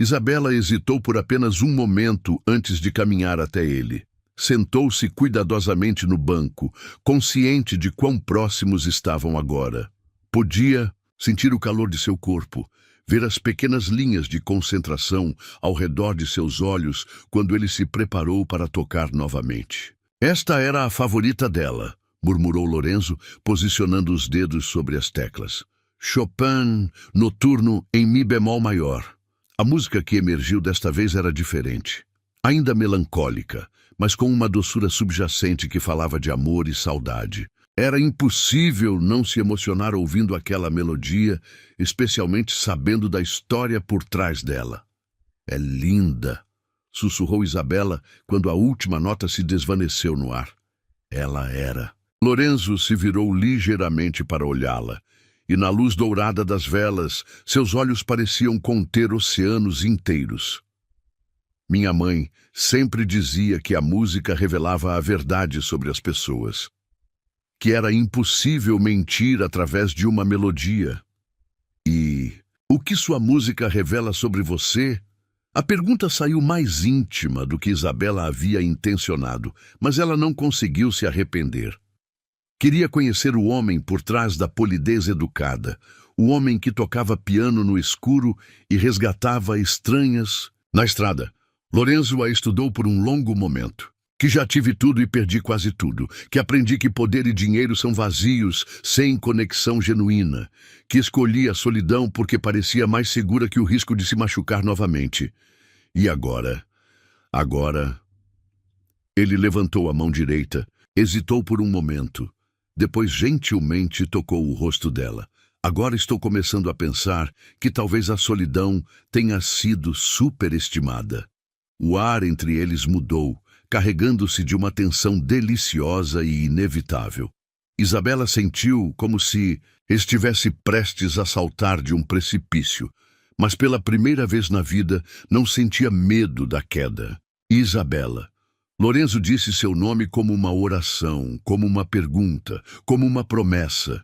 Isabela hesitou por apenas um momento antes de caminhar até ele. Sentou-se cuidadosamente no banco, consciente de quão próximos estavam agora. Podia sentir o calor de seu corpo, ver as pequenas linhas de concentração ao redor de seus olhos quando ele se preparou para tocar novamente. "Esta era a favorita dela", murmurou Lorenzo, posicionando os dedos sobre as teclas. "Chopin, Noturno em Mi bemol maior." A música que emergiu desta vez era diferente. Ainda melancólica, mas com uma doçura subjacente que falava de amor e saudade. Era impossível não se emocionar ouvindo aquela melodia, especialmente sabendo da história por trás dela. "É linda", sussurrou Isabela quando a última nota se desvaneceu no ar. Ela era. Lorenzo se virou ligeiramente para olhá-la. E na luz dourada das velas, seus olhos pareciam conter oceanos inteiros. "Minha mãe sempre dizia que a música revelava a verdade sobre as pessoas. Que era impossível mentir através de uma melodia. E o que sua música revela sobre você?" A pergunta saiu mais íntima do que Isabela havia intencionado, mas ela não conseguiu se arrepender. Queria conhecer o homem por trás da polidez educada, o homem que tocava piano no escuro e resgatava estranhas. Na estrada, Lorenzo a estudou por um longo momento. "Que já tive tudo e perdi quase tudo. Que aprendi que poder e dinheiro são vazios, sem conexão genuína. Que escolhi a solidão porque parecia mais segura que o risco de se machucar novamente. E agora?" Ele levantou a mão direita, hesitou por um momento. Depois gentilmente tocou o rosto dela. "Agora estou começando a pensar que talvez a solidão tenha sido superestimada." O ar entre eles mudou, carregando-se de uma tensão deliciosa e inevitável. Isabela sentiu como se estivesse prestes a saltar de um precipício, mas pela primeira vez na vida não sentia medo da queda. "Isabela." Lorenzo disse seu nome como uma oração, como uma pergunta, como uma promessa.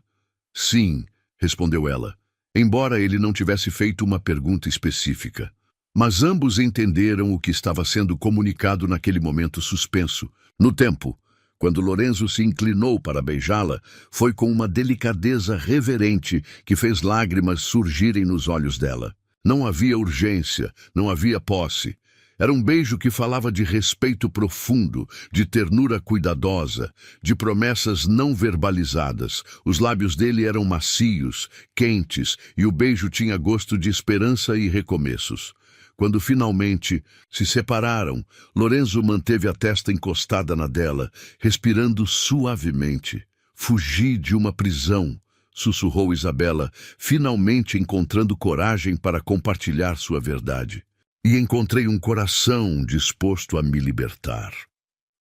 "Sim", respondeu ela, embora ele não tivesse feito uma pergunta específica. Mas ambos entenderam o que estava sendo comunicado naquele momento suspenso, no tempo, Quando Lorenzo se inclinou para beijá-la, foi com uma delicadeza reverente que fez lágrimas surgirem nos olhos dela. Não havia urgência, não havia posse. Era um beijo que falava de respeito profundo, de ternura cuidadosa, de promessas não verbalizadas. Os lábios dele eram macios, quentes, e o beijo tinha gosto de esperança e recomeços. Quando finalmente se separaram, Lorenzo manteve a testa encostada na dela, respirando suavemente. Fugi de uma prisão, sussurrou Isabela, finalmente encontrando coragem para compartilhar sua verdade. E encontrei um coração disposto a me libertar.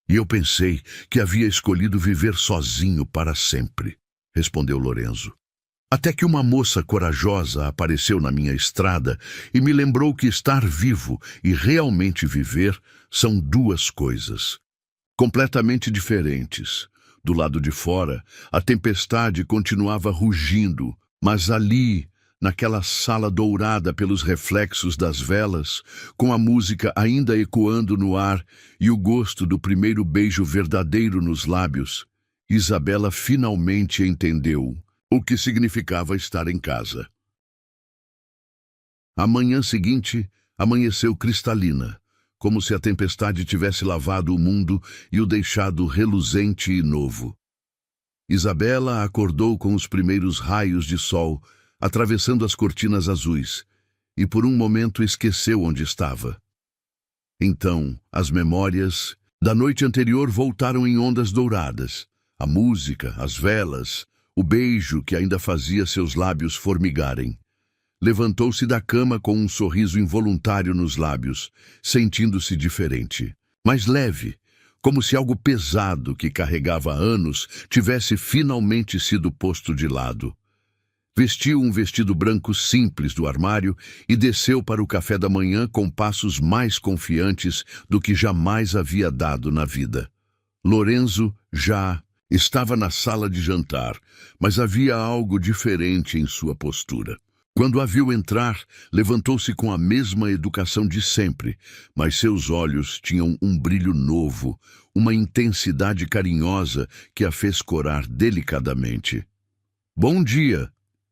E eu pensei que havia escolhido viver sozinho para sempre, respondeu Lorenzo. Até que uma moça corajosa apareceu na minha estrada e me lembrou que estar vivo e realmente viver são duas coisas completamente diferentes. Do lado de fora, a tempestade continuava rugindo, mas ali, naquela sala dourada pelos reflexos das velas, com a música ainda ecoando no ar e o gosto do primeiro beijo verdadeiro nos lábios, Isabela finalmente entendeu o que significava estar em casa. A manhã seguinte amanheceu cristalina, como se a tempestade tivesse lavado o mundo e o deixado reluzente e novo. Isabela acordou com os primeiros raios de sol, atravessando as cortinas azuis, e por um momento esqueceu onde estava. Então, as memórias da noite anterior voltaram em ondas douradas. A música, as velas, o beijo que ainda fazia seus lábios formigarem. Levantou-se da cama com um sorriso involuntário nos lábios, sentindo-se diferente, mais leve, como se algo pesado que carregava há anos tivesse finalmente sido posto de lado. Vestiu um vestido branco simples do armário e desceu para o café da manhã com passos mais confiantes do que jamais havia dado na vida. Lorenzo já estava na sala de jantar, mas havia algo diferente em sua postura. Quando a viu entrar, levantou-se com a mesma educação de sempre, mas seus olhos tinham um brilho novo, uma intensidade carinhosa que a fez corar delicadamente. "Bom dia",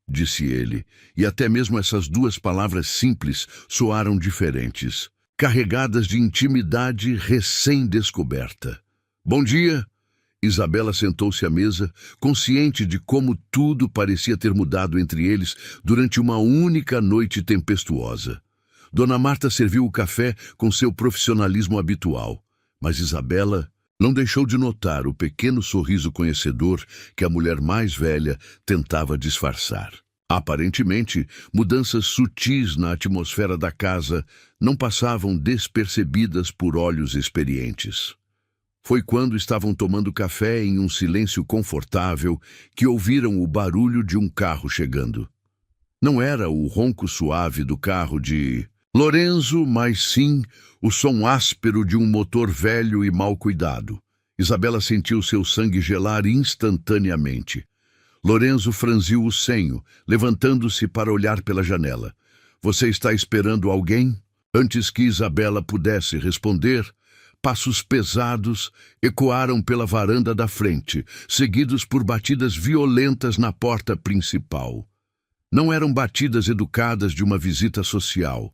disse ele, e até mesmo essas duas palavras simples soaram diferentes, carregadas de intimidade recém-descoberta. "Bom dia." Isabela sentou-se à mesa, consciente de como tudo parecia ter mudado entre eles durante uma única noite tempestuosa. Dona Marta serviu o café com seu profissionalismo habitual, mas Isabela não deixou de notar o pequeno sorriso conhecedor que a mulher mais velha tentava disfarçar. Aparentemente, mudanças sutis na atmosfera da casa não passavam despercebidas por olhos experientes. Foi quando estavam tomando café em um silêncio confortável que ouviram o barulho de um carro chegando. Não era o ronco suave do carro de Lorenzo, mas sim o som áspero de um motor velho e mal cuidado. Isabela sentiu seu sangue gelar instantaneamente. Lorenzo franziu o senho, levantando-se para olhar pela janela. "Você está esperando alguém?" Antes que Isabela pudesse responder, passos pesados ecoaram pela varanda da frente, seguidos por batidas violentas na porta principal. Não eram batidas educadas de uma visita social.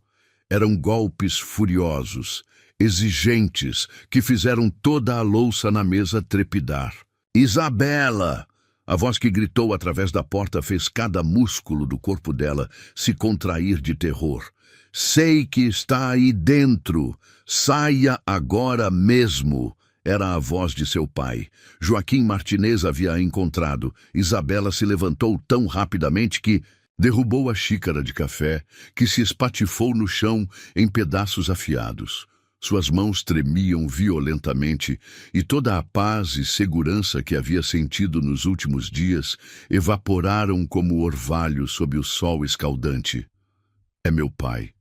Eram golpes furiosos, exigentes, que fizeram toda a louça na mesa trepidar. "Isabela!" A voz que gritou através da porta fez cada músculo do corpo dela se contrair de terror. "Sei que está aí dentro. Saia agora mesmo." Era a voz de seu pai. Joaquim Martinez havia a encontrado. Isabela se levantou tão rapidamente que derrubou a xícara de café, que se espatifou no chão em pedaços afiados. Suas mãos tremiam violentamente e toda a paz e segurança que havia sentido nos últimos dias evaporaram como orvalho sob o sol escaldante. "É meu pai",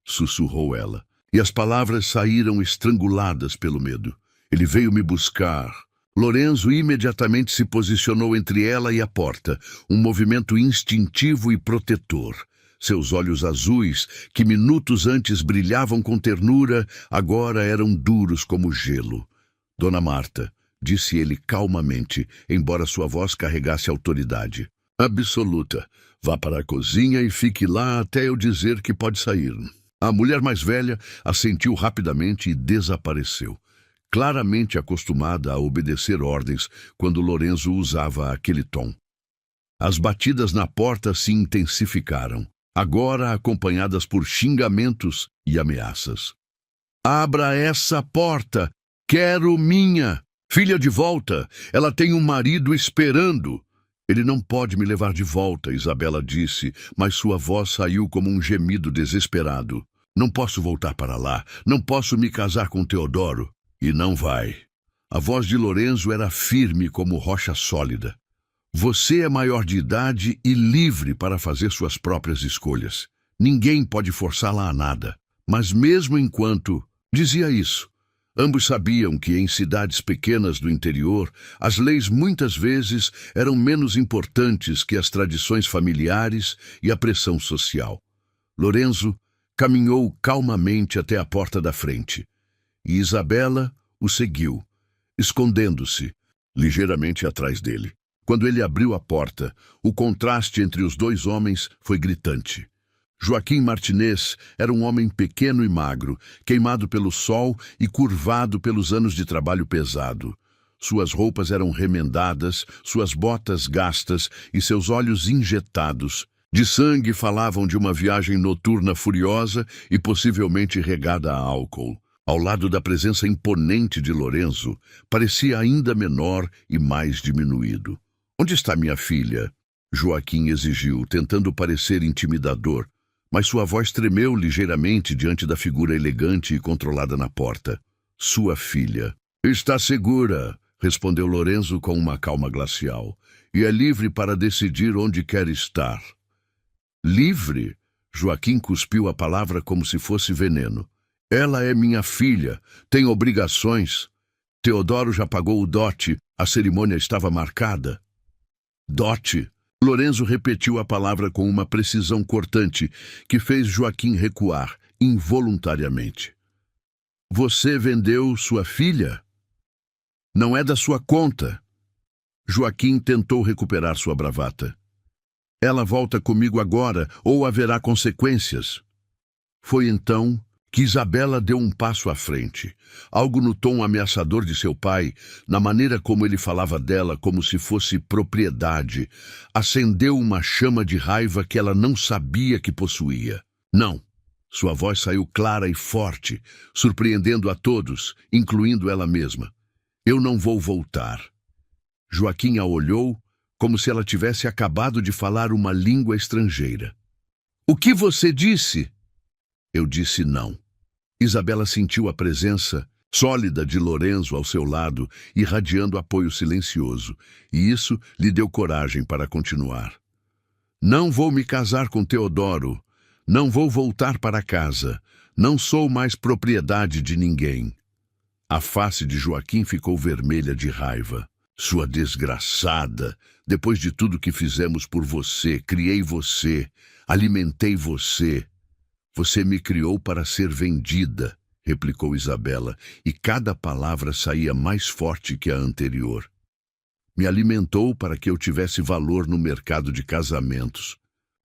sussurrou ela, e as palavras saíram estranguladas pelo medo. "Ele veio me buscar." Lorenzo imediatamente se posicionou entre ela e a porta, um movimento instintivo e protetor. Seus olhos azuis, que minutos antes brilhavam com ternura, agora eram duros como gelo. Dona Marta, disse ele calmamente, embora sua voz carregasse autoridade. Absoluta. Vá para a cozinha e fique lá até eu dizer que pode sair. A mulher mais velha assentiu rapidamente e desapareceu, claramente acostumada a obedecer ordens quando Lorenzo usava aquele tom. As batidas na porta se intensificaram, agora acompanhadas por xingamentos e ameaças. Abra essa porta! Quero minha! Filha de volta! Ela tem um marido esperando! Ele não pode me levar de volta, Isabela disse, mas sua voz saiu como um gemido desesperado. Não posso voltar para lá, não posso me casar com Teodoro. E não vai. A voz de Lorenzo era firme como rocha sólida. Você é maior de idade e livre para fazer suas próprias escolhas. Ninguém pode forçá-la a nada. Mas mesmo enquanto dizia isso, ambos sabiam que em cidades pequenas do interior, as leis muitas vezes eram menos importantes que as tradições familiares e a pressão social. Lorenzo caminhou calmamente até a porta da frente, e Isabela o seguiu, escondendo-se ligeiramente atrás dele. Quando ele abriu a porta, o contraste entre os dois homens foi gritante. Joaquim Martinez era um homem pequeno e magro, queimado pelo sol e curvado pelos anos de trabalho pesado. Suas roupas eram remendadas, suas botas gastas e seus olhos injetados. De sangue falavam de uma viagem noturna furiosa e possivelmente regada a álcool. Ao lado da presença imponente de Lorenzo, parecia ainda menor e mais diminuído. Onde está minha filha? Joaquim exigiu, tentando parecer intimidador. Mas sua voz tremeu ligeiramente diante da figura elegante e controlada na porta. Sua filha. Está segura, respondeu Lorenzo com uma calma glacial, e é livre para decidir onde quer estar. Livre? Joaquim cuspiu a palavra como se fosse veneno. Ela é minha filha, tem obrigações. Teodoro já pagou o dote, a cerimônia estava marcada. Dote? Lorenzo repetiu a palavra com uma precisão cortante que fez Joaquim recuar, involuntariamente. Você vendeu sua filha? Não é da sua conta. Joaquim tentou recuperar sua bravata. Ela volta comigo agora, ou haverá consequências. Foi então que Isabela deu um passo à frente. Algo no tom ameaçador de seu pai, na maneira como ele falava dela como se fosse propriedade, acendeu uma chama de raiva que ela não sabia que possuía. Não. Sua voz saiu clara e forte, surpreendendo a todos, incluindo ela mesma. Eu não vou voltar. Joaquim a olhou como se ela tivesse acabado de falar uma língua estrangeira. O que você disse? Eu disse não. Isabela sentiu a presença sólida de Lorenzo ao seu lado, irradiando apoio silencioso, e isso lhe deu coragem para continuar. Não vou me casar com Teodoro. Não vou voltar para casa. Não sou mais propriedade de ninguém. A face de Joaquim ficou vermelha de raiva. Sua desgraçada! Depois de tudo que fizemos por você, criei você, alimentei você. Você me criou para ser vendida, replicou Isabela, e cada palavra saía mais forte que a anterior. Me alimentou para que eu tivesse valor no mercado de casamentos.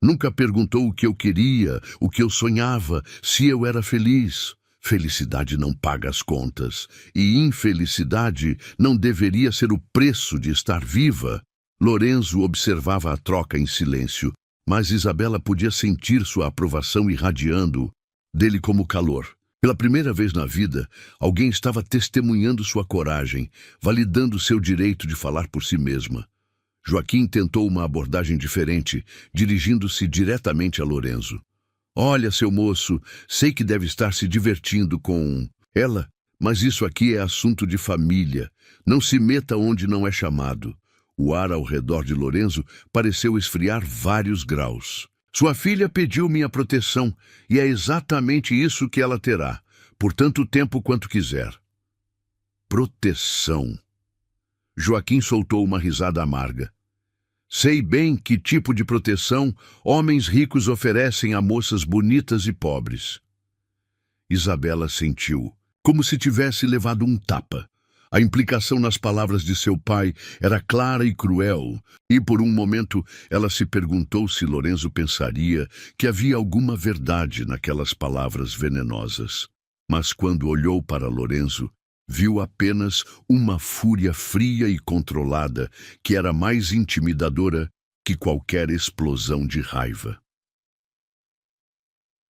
Nunca perguntou o que eu queria, o que eu sonhava, se eu era feliz. Felicidade não paga as contas, e infelicidade não deveria ser o preço de estar viva. Lorenzo observava a troca em silêncio, mas Isabela podia sentir sua aprovação irradiando dele como calor. Pela primeira vez na vida, alguém estava testemunhando sua coragem, validando seu direito de falar por si mesma. Joaquim tentou uma abordagem diferente, dirigindo-se diretamente a Lorenzo. Olha, seu moço, sei que deve estar se divertindo com ela, mas isso aqui é assunto de família. Não se meta onde não é chamado. O ar ao redor de Lorenzo pareceu esfriar vários graus. Sua filha pediu minha proteção, e é exatamente isso que ela terá, por tanto tempo quanto quiser. Proteção. Joaquim soltou uma risada amarga. Sei bem que tipo de proteção homens ricos oferecem a moças bonitas e pobres. Isabela sentiu, como se tivesse levado um tapa. A implicação nas palavras de seu pai era clara e cruel, e por um momento ela se perguntou se Lorenzo pensaria que havia alguma verdade naquelas palavras venenosas. Mas quando olhou para Lorenzo, viu apenas uma fúria fria e controlada que era mais intimidadora que qualquer explosão de raiva.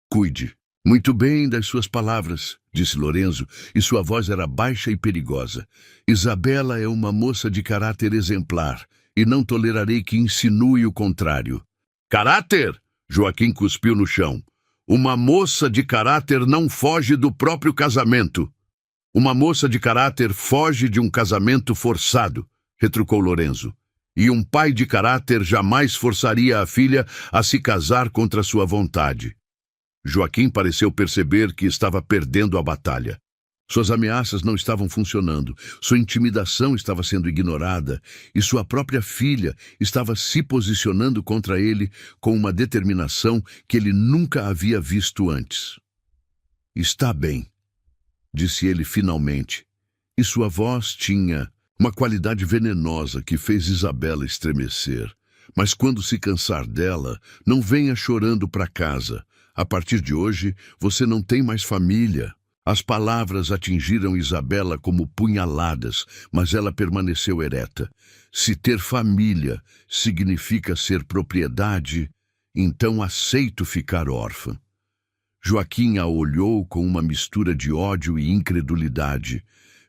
Cuide muito bem das suas palavras, disse Lorenzo, e sua voz era baixa e perigosa. Isabela é uma moça de caráter exemplar, e não tolerarei que insinue o contrário. Caráter? Joaquim cuspiu no chão. Uma moça de caráter não foge do próprio casamento. Uma moça de caráter foge de um casamento forçado, retrucou Lorenzo. E um pai de caráter jamais forçaria a filha a se casar contra sua vontade. Joaquim pareceu perceber que estava perdendo a batalha. Suas ameaças não estavam funcionando, sua intimidação estava sendo ignorada e sua própria filha estava se posicionando contra ele com uma determinação que ele nunca havia visto antes. Está bem, disse ele finalmente, e sua voz tinha uma qualidade venenosa que fez Isabela estremecer. Mas quando se cansar dela, não venha chorando para casa. A partir de hoje, você não tem mais família. As palavras atingiram Isabela como punhaladas, mas ela permaneceu ereta. Se ter família significa ser propriedade, então aceito ficar órfã. Joaquim a olhou com uma mistura de ódio e incredulidade.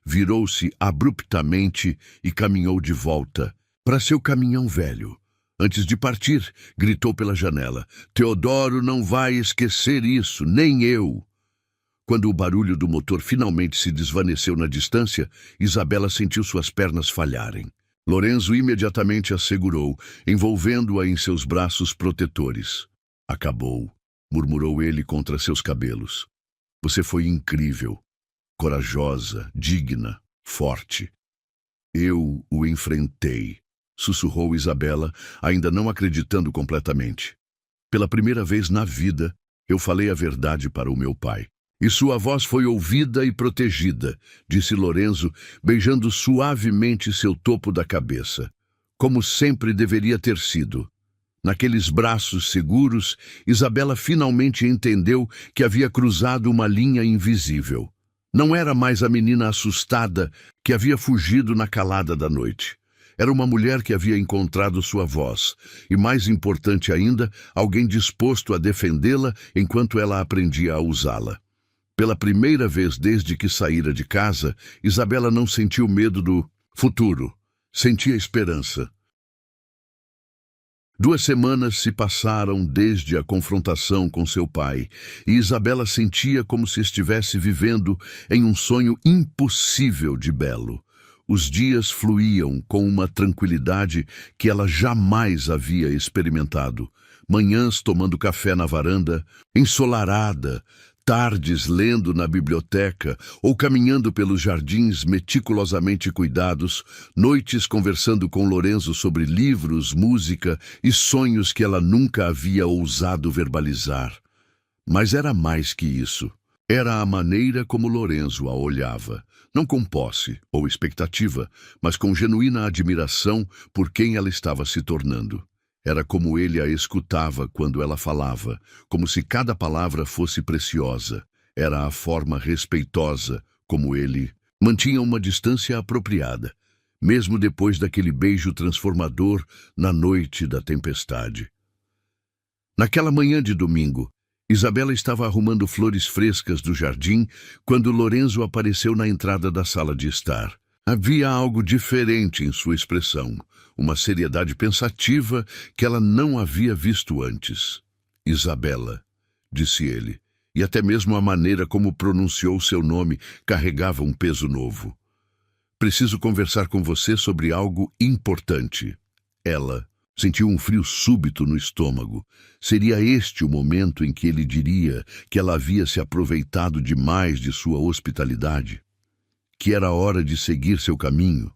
Virou-se abruptamente e caminhou de volta para seu caminhão velho. Antes de partir, gritou pela janela: Teodoro não vai esquecer isso, nem eu. Quando o barulho do motor finalmente se desvaneceu na distância, Isabela sentiu suas pernas falharem. Lorenzo imediatamente a segurou, envolvendo-a em seus braços protetores. Acabou, murmurou ele contra seus cabelos. Você foi incrível, corajosa, digna, forte. Eu o enfrentei, sussurrou Isabela, ainda não acreditando completamente. Pela primeira vez na vida, eu falei a verdade para o meu pai. E sua voz foi ouvida e protegida, disse Lorenzo, beijando suavemente seu topo da cabeça. Como sempre deveria ter sido. Naqueles braços seguros, Isabela finalmente entendeu que havia cruzado uma linha invisível. Não era mais a menina assustada que havia fugido na calada da noite. Era uma mulher que havia encontrado sua voz, e mais importante ainda, alguém disposto a defendê-la enquanto ela aprendia a usá-la. Pela primeira vez desde que saíra de casa, Isabela não sentiu medo do futuro, sentia esperança. 2 semanas se passaram desde a confrontação com seu pai, e Isabela sentia como se estivesse vivendo em um sonho impossível de belo. Os dias fluíam com uma tranquilidade que ela jamais havia experimentado. Manhãs tomando café na varanda, ensolarada, tardes lendo na biblioteca ou caminhando pelos jardins meticulosamente cuidados, noites conversando com Lorenzo sobre livros, música e sonhos que ela nunca havia ousado verbalizar. Mas era mais que isso. Era a maneira como Lorenzo a olhava, não com posse ou expectativa, mas com genuína admiração por quem ela estava se tornando. Era como ele a escutava quando ela falava, como se cada palavra fosse preciosa. Era a forma respeitosa como ele mantinha uma distância apropriada, mesmo depois daquele beijo transformador na noite da tempestade. Naquela manhã de domingo, Isabela estava arrumando flores frescas do jardim quando Lorenzo apareceu na entrada da sala de estar. Havia algo diferente em sua expressão, uma seriedade pensativa que ela não havia visto antes. Isabela, disse ele, e até mesmo a maneira como pronunciou seu nome carregava um peso novo. Preciso conversar com você sobre algo importante. Ela sentiu um frio súbito no estômago. Seria este o momento em que ele diria que ela havia se aproveitado demais de sua hospitalidade? Que era hora de seguir seu caminho?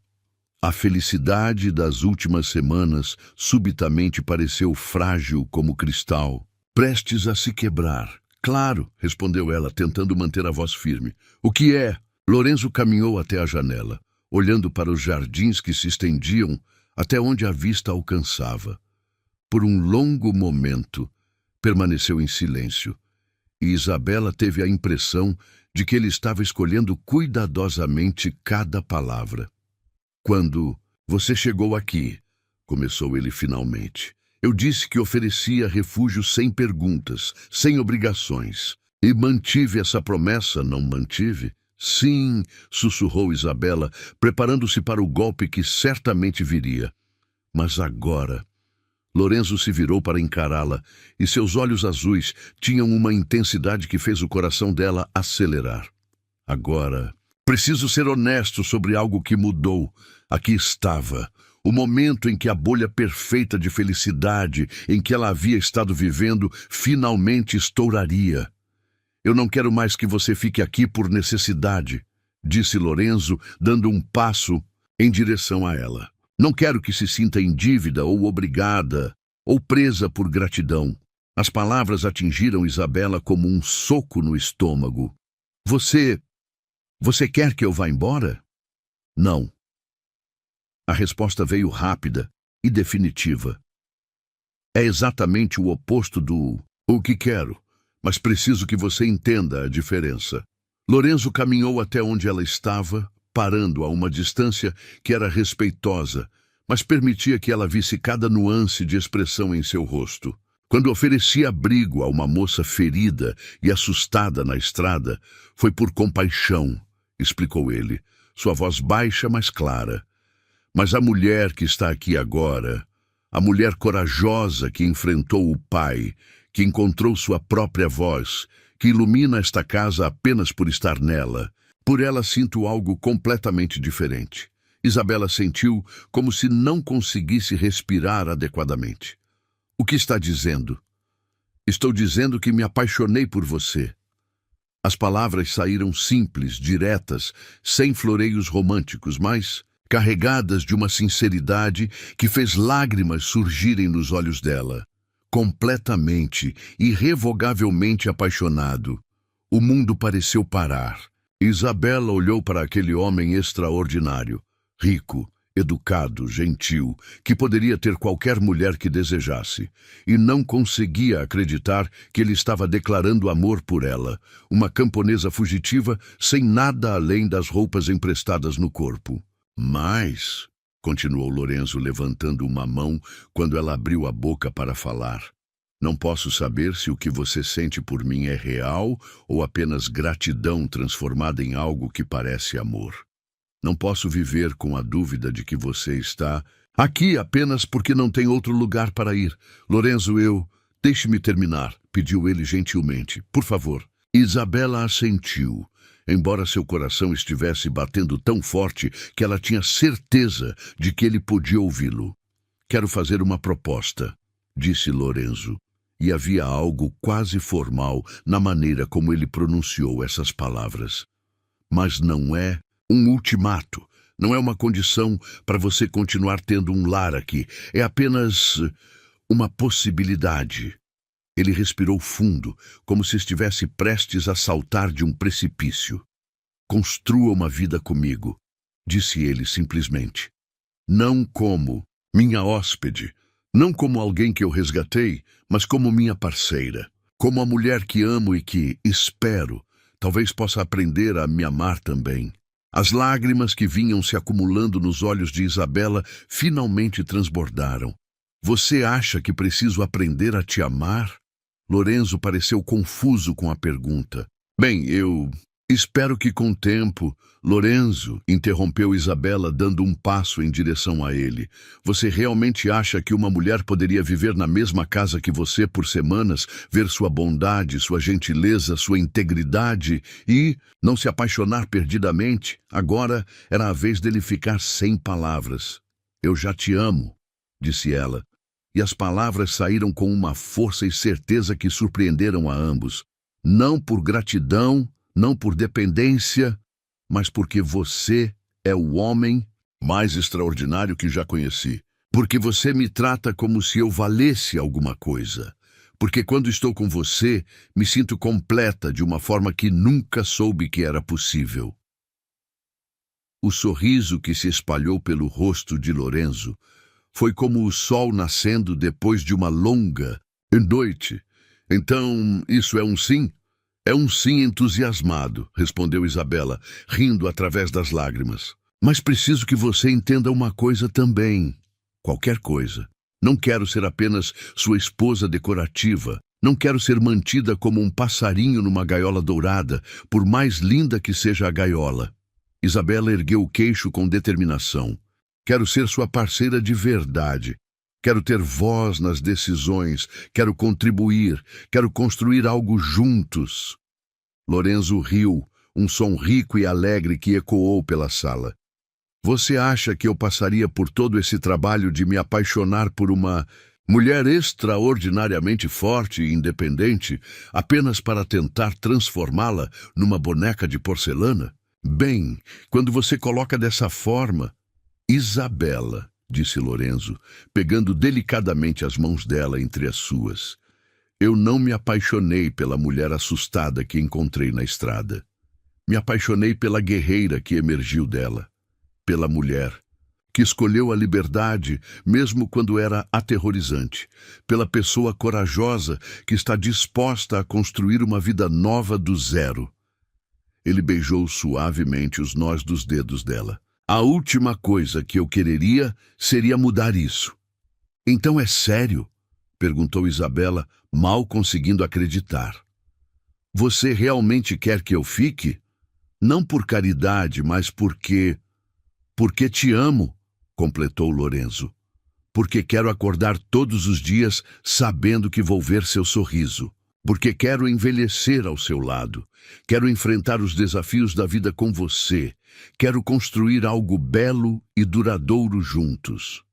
A felicidade das últimas semanas subitamente pareceu frágil como cristal, prestes a se quebrar. Claro, respondeu ela, tentando manter a voz firme. O que é? Lorenzo caminhou até a janela. olhando para os jardins que se estendiam até onde a vista alcançava. Por um longo momento, permaneceu em silêncio, e Isabela teve a impressão de que ele estava escolhendo cuidadosamente cada palavra. Quando você chegou aqui, começou ele finalmente, eu disse que oferecia refúgio sem perguntas, sem obrigações. E mantive essa promessa, não mantive? Sim, sussurrou Isabela, preparando-se para o golpe que certamente viria. Mas agora... Lorenzo se virou para encará-la, e seus olhos azuis tinham uma intensidade que fez o coração dela acelerar. Agora, preciso ser honesto sobre algo que mudou. Aqui estava, o momento em que a bolha perfeita de felicidade em que ela havia estado vivendo finalmente estouraria. Eu não quero mais que você fique aqui por necessidade, disse Lorenzo, dando um passo em direção a ela. Não quero que se sinta em dívida ou obrigada ou presa por gratidão. As palavras atingiram Isabela como um soco no estômago. Você quer que eu vá embora? Não. A resposta veio rápida e definitiva. É exatamente o oposto do o que quero, mas preciso que você entenda a diferença. Lorenzo caminhou até onde ela estava, parando a uma distância que era respeitosa, mas permitia que ela visse cada nuance de expressão em seu rosto. Quando oferecia abrigo a uma moça ferida e assustada na estrada, foi por compaixão, explicou ele, sua voz baixa, mas clara. Mas a mulher que está aqui agora, a mulher corajosa que enfrentou o pai, que encontrou sua própria voz, que ilumina esta casa apenas por estar nela, por ela sinto algo completamente diferente. Isabela sentiu como se não conseguisse respirar adequadamente. O que está dizendo? Estou dizendo que me apaixonei por você. As palavras saíram simples, diretas, sem floreios românticos, mas carregadas de uma sinceridade que fez lágrimas surgirem nos olhos dela. Completamente, irrevogavelmente apaixonado. O mundo pareceu parar. Isabela olhou para aquele homem extraordinário, rico, educado, gentil, que poderia ter qualquer mulher que desejasse, e não conseguia acreditar que ele estava declarando amor por ela, uma camponesa fugitiva sem nada além das roupas emprestadas no corpo. Mas, continuou Lorenzo levantando uma mão quando ela abriu a boca para falar, não posso saber se o que você sente por mim é real ou apenas gratidão transformada em algo que parece amor. Não posso viver com a dúvida de que você está aqui apenas porque não tem outro lugar para ir. Lorenzo, deixe-me terminar, pediu ele gentilmente. Por favor. Isabela assentiu, embora seu coração estivesse batendo tão forte que ela tinha certeza de que ele podia ouvi-lo. Quero fazer uma proposta, disse Lorenzo. E havia algo quase formal na maneira como ele pronunciou essas palavras. Mas não é um ultimato, não é uma condição para você continuar tendo um lar aqui. É apenas uma possibilidade. Ele respirou fundo, como se estivesse prestes a saltar de um precipício. Construa uma vida comigo, disse ele simplesmente. Não como minha hóspede, não como alguém que eu resgatei, mas como minha parceira, como a mulher que amo e que, espero, talvez possa aprender a me amar também. As lágrimas que vinham se acumulando nos olhos de Isabela finalmente transbordaram. Você acha que preciso aprender a te amar? Lorenzo pareceu confuso com a pergunta. Bem, eu espero que com o tempo... Lorenzo, interrompeu Isabela dando um passo em direção a ele. Você realmente acha que uma mulher poderia viver na mesma casa que você por semanas, ver sua bondade, sua gentileza, sua integridade e não se apaixonar perdidamente? Agora era a vez dele ficar sem palavras. Eu já te amo, disse ela, e as palavras saíram com uma força e certeza que surpreenderam a ambos. Não por gratidão, não por dependência, mas porque você é o homem mais extraordinário que já conheci. Porque você me trata como se eu valesse alguma coisa. Porque quando estou com você, me sinto completa de uma forma que nunca soube que era possível. O sorriso que se espalhou pelo rosto de Lorenzo foi como o sol nascendo depois de uma longa noite. Então, isso é um sim? É um sim entusiasmado, respondeu Isabela, rindo através das lágrimas. Mas preciso que você entenda uma coisa também. Qualquer coisa. Não quero ser apenas sua esposa decorativa. Não quero ser mantida como um passarinho numa gaiola dourada, por mais linda que seja a gaiola. Isabela ergueu o queixo com determinação. Quero ser sua parceira de verdade. Quero ter voz nas decisões. Quero contribuir. Quero construir algo juntos. Lorenzo riu, um som rico e alegre que ecoou pela sala. Você acha que eu passaria por todo esse trabalho de me apaixonar por uma mulher extraordinariamente forte e independente apenas para tentar transformá-la numa boneca de porcelana? Bem, quando você coloca dessa forma... Isabela, disse Lorenzo, pegando delicadamente as mãos dela entre as suas. Eu não me apaixonei pela mulher assustada que encontrei na estrada. Me apaixonei pela guerreira que emergiu dela. Pela mulher, que escolheu a liberdade mesmo quando era aterrorizante. Pela pessoa corajosa que está disposta a construir uma vida nova do zero. Ele beijou suavemente os nós dos dedos dela. A última coisa que eu quereria seria mudar isso. Então é sério? Perguntou Isabela, mal conseguindo acreditar. Você realmente quer que eu fique? Não por caridade, mas porque te amo, completou Lorenzo. Porque quero acordar todos os dias sabendo que vou ver seu sorriso. Porque quero envelhecer ao seu lado. Quero enfrentar os desafios da vida com você. Quero construir algo belo e duradouro juntos.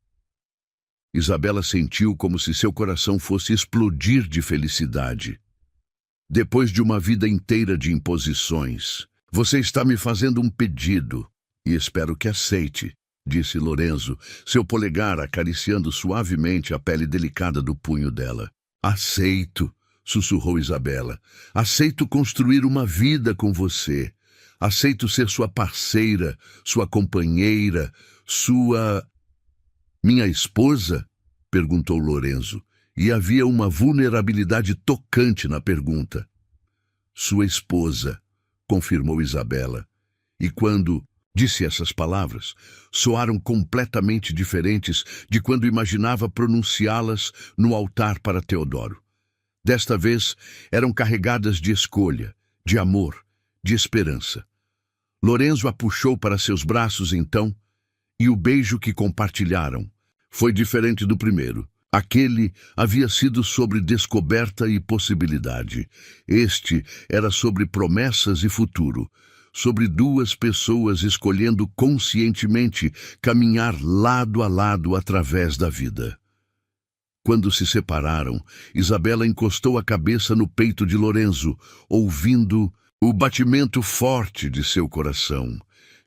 Isabela sentiu como se seu coração fosse explodir de felicidade. Depois de uma vida inteira de imposições, você está me fazendo um pedido, e espero que aceite, disse Lorenzo, seu polegar acariciando suavemente a pele delicada do punho dela. Aceito, sussurrou Isabela. Aceito construir uma vida com você. Aceito ser sua parceira, sua companheira, sua... Minha esposa? Perguntou Lorenzo, e havia uma vulnerabilidade tocante na pergunta. Sua esposa, confirmou Isabela, e quando disse essas palavras, soaram completamente diferentes de quando imaginava pronunciá-las no altar para Teodoro. Desta vez, eram carregadas de escolha, de amor, de esperança. Lorenzo a puxou para seus braços então, e o beijo que compartilharam foi diferente do primeiro. Aquele havia sido sobre descoberta e possibilidade. Este era sobre promessas e futuro, sobre duas pessoas escolhendo conscientemente caminhar lado a lado através da vida. Quando se separaram, Isabela encostou a cabeça no peito de Lorenzo, ouvindo o batimento forte de seu coração.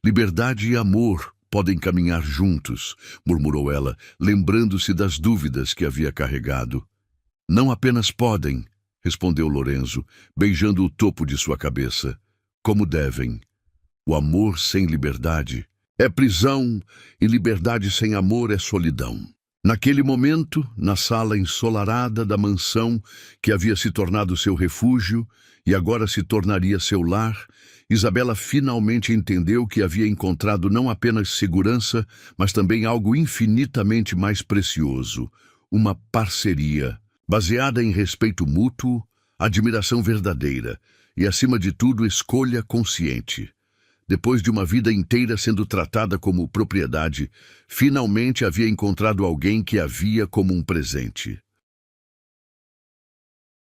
Liberdade e amor podem caminhar juntos, murmurou ela, lembrando-se das dúvidas que havia carregado. Não apenas podem, respondeu Lorenzo, beijando o topo de sua cabeça, como devem. O amor sem liberdade é prisão e liberdade sem amor é solidão. Naquele momento, na sala ensolarada da mansão que havia se tornado seu refúgio e agora se tornaria seu lar, Isabela finalmente entendeu que havia encontrado não apenas segurança, mas também algo infinitamente mais precioso, uma parceria, baseada em respeito mútuo, admiração verdadeira e, acima de tudo, escolha consciente. Depois de uma vida inteira sendo tratada como propriedade, finalmente havia encontrado alguém que a via como um presente.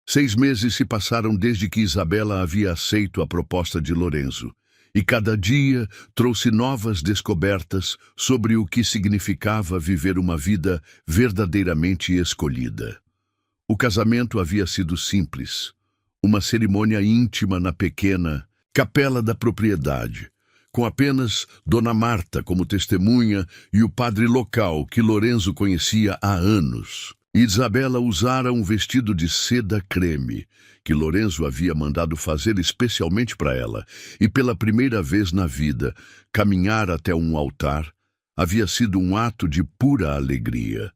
6 meses se passaram desde que Isabela havia aceito a proposta de Lorenzo, e cada dia trouxe novas descobertas sobre o que significava viver uma vida verdadeiramente escolhida. O casamento havia sido simples, uma cerimônia íntima na pequena capela da propriedade, com apenas Dona Marta como testemunha e o padre local que Lorenzo conhecia há anos. Isabela usara um vestido de seda creme, que Lorenzo havia mandado fazer especialmente para ela, e pela primeira vez na vida, caminhar até um altar havia sido um ato de pura alegria.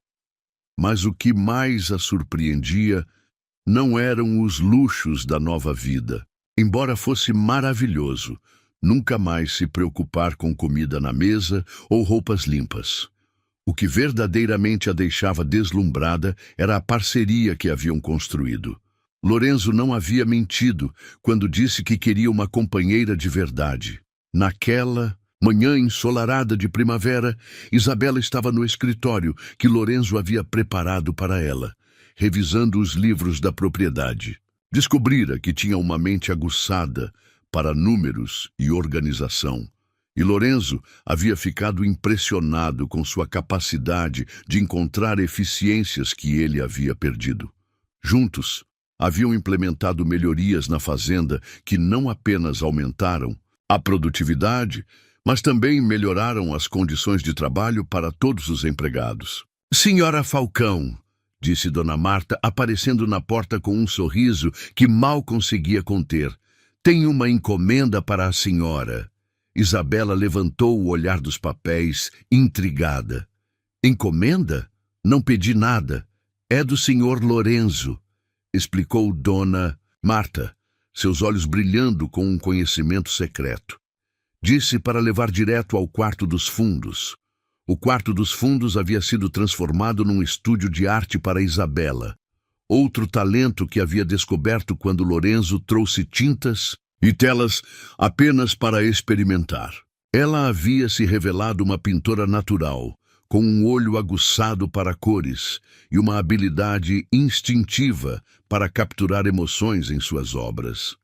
Mas o que mais a surpreendia não eram os luxos da nova vida. Embora fosse maravilhoso, nunca mais se preocupar com comida na mesa ou roupas limpas. O que verdadeiramente a deixava deslumbrada era a parceria que haviam construído. Lorenzo não havia mentido quando disse que queria uma companheira de verdade. Naquela manhã ensolarada de primavera, Isabela estava no escritório que Lorenzo havia preparado para ela, revisando os livros da propriedade. Descobrira que tinha uma mente aguçada para números e organização. E Lorenzo havia ficado impressionado com sua capacidade de encontrar eficiências que ele havia perdido. Juntos, haviam implementado melhorias na fazenda que não apenas aumentaram a produtividade, mas também melhoraram as condições de trabalho para todos os empregados. "Senhora Falcão", disse Dona Marta, aparecendo na porta com um sorriso que mal conseguia conter, "tenho uma encomenda para a senhora." Isabela levantou o olhar dos papéis, intrigada. "Encomenda? Não pedi nada. É do senhor Lorenzo", explicou Dona Marta, seus olhos brilhando com um conhecimento secreto. Disse para levar direto ao quarto dos fundos. O quarto dos fundos havia sido transformado num estúdio de arte para Isabela, outro talento que havia descoberto quando Lorenzo trouxe tintas e telas apenas para experimentar. Ela havia se revelado uma pintora natural, com um olho aguçado para cores e uma habilidade instintiva para capturar emoções em suas obras.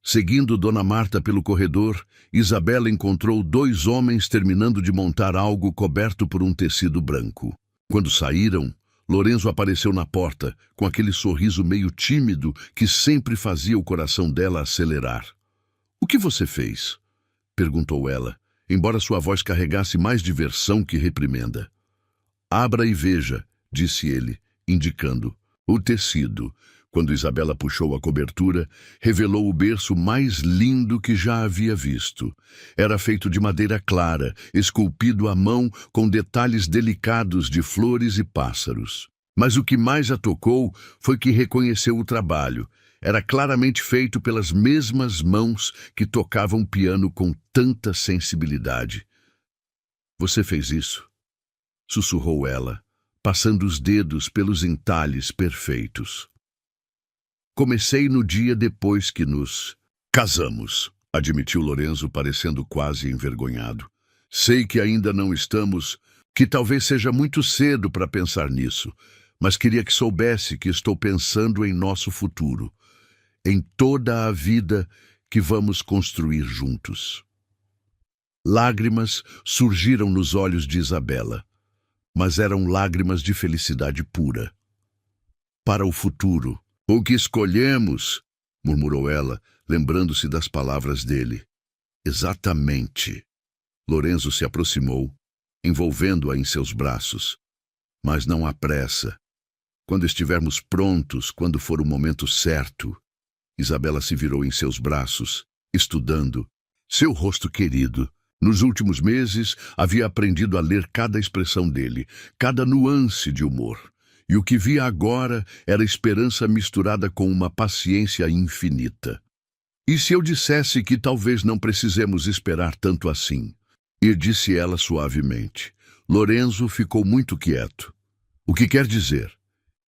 Seguindo Dona Marta pelo corredor, Isabela encontrou 2 homens terminando de montar algo coberto por um tecido branco. Quando saíram, Lorenzo apareceu na porta, com aquele sorriso meio tímido que sempre fazia o coração dela acelerar. "O que você fez?" perguntou ela, embora sua voz carregasse mais diversão que reprimenda. "Abra e veja", disse ele, indicando. O tecido, quando Isabela puxou a cobertura, revelou o berço mais lindo que já havia visto. Era feito de madeira clara, esculpido à mão com detalhes delicados de flores e pássaros. Mas o que mais a tocou foi que reconheceu o trabalho. Era claramente feito pelas mesmas mãos que tocavam piano com tanta sensibilidade. "Você fez isso?" sussurrou ela, passando os dedos pelos entalhes perfeitos. "Comecei no dia depois que nos casamos", admitiu Lorenzo, parecendo quase envergonhado. "Sei que ainda não estamos, que talvez seja muito cedo para pensar nisso, mas queria que soubesse que estou pensando em nosso futuro, em toda a vida que vamos construir juntos." Lágrimas surgiram nos olhos de Isabela, mas eram lágrimas de felicidade pura. "Para o futuro, o que escolhemos", murmurou ela, lembrando-se das palavras dele. "Exatamente." Lorenzo se aproximou, envolvendo-a em seus braços. "Mas não há pressa. Quando estivermos prontos, quando for o momento certo." Isabela se virou em seus braços, estudando seu rosto querido. Nos últimos meses, havia aprendido a ler cada expressão dele, cada nuance de humor. E o que via agora era esperança misturada com uma paciência infinita. "E se eu dissesse que talvez não precisemos esperar tanto assim?" E disse ela suavemente. Lorenzo ficou muito quieto. "O que quer dizer?"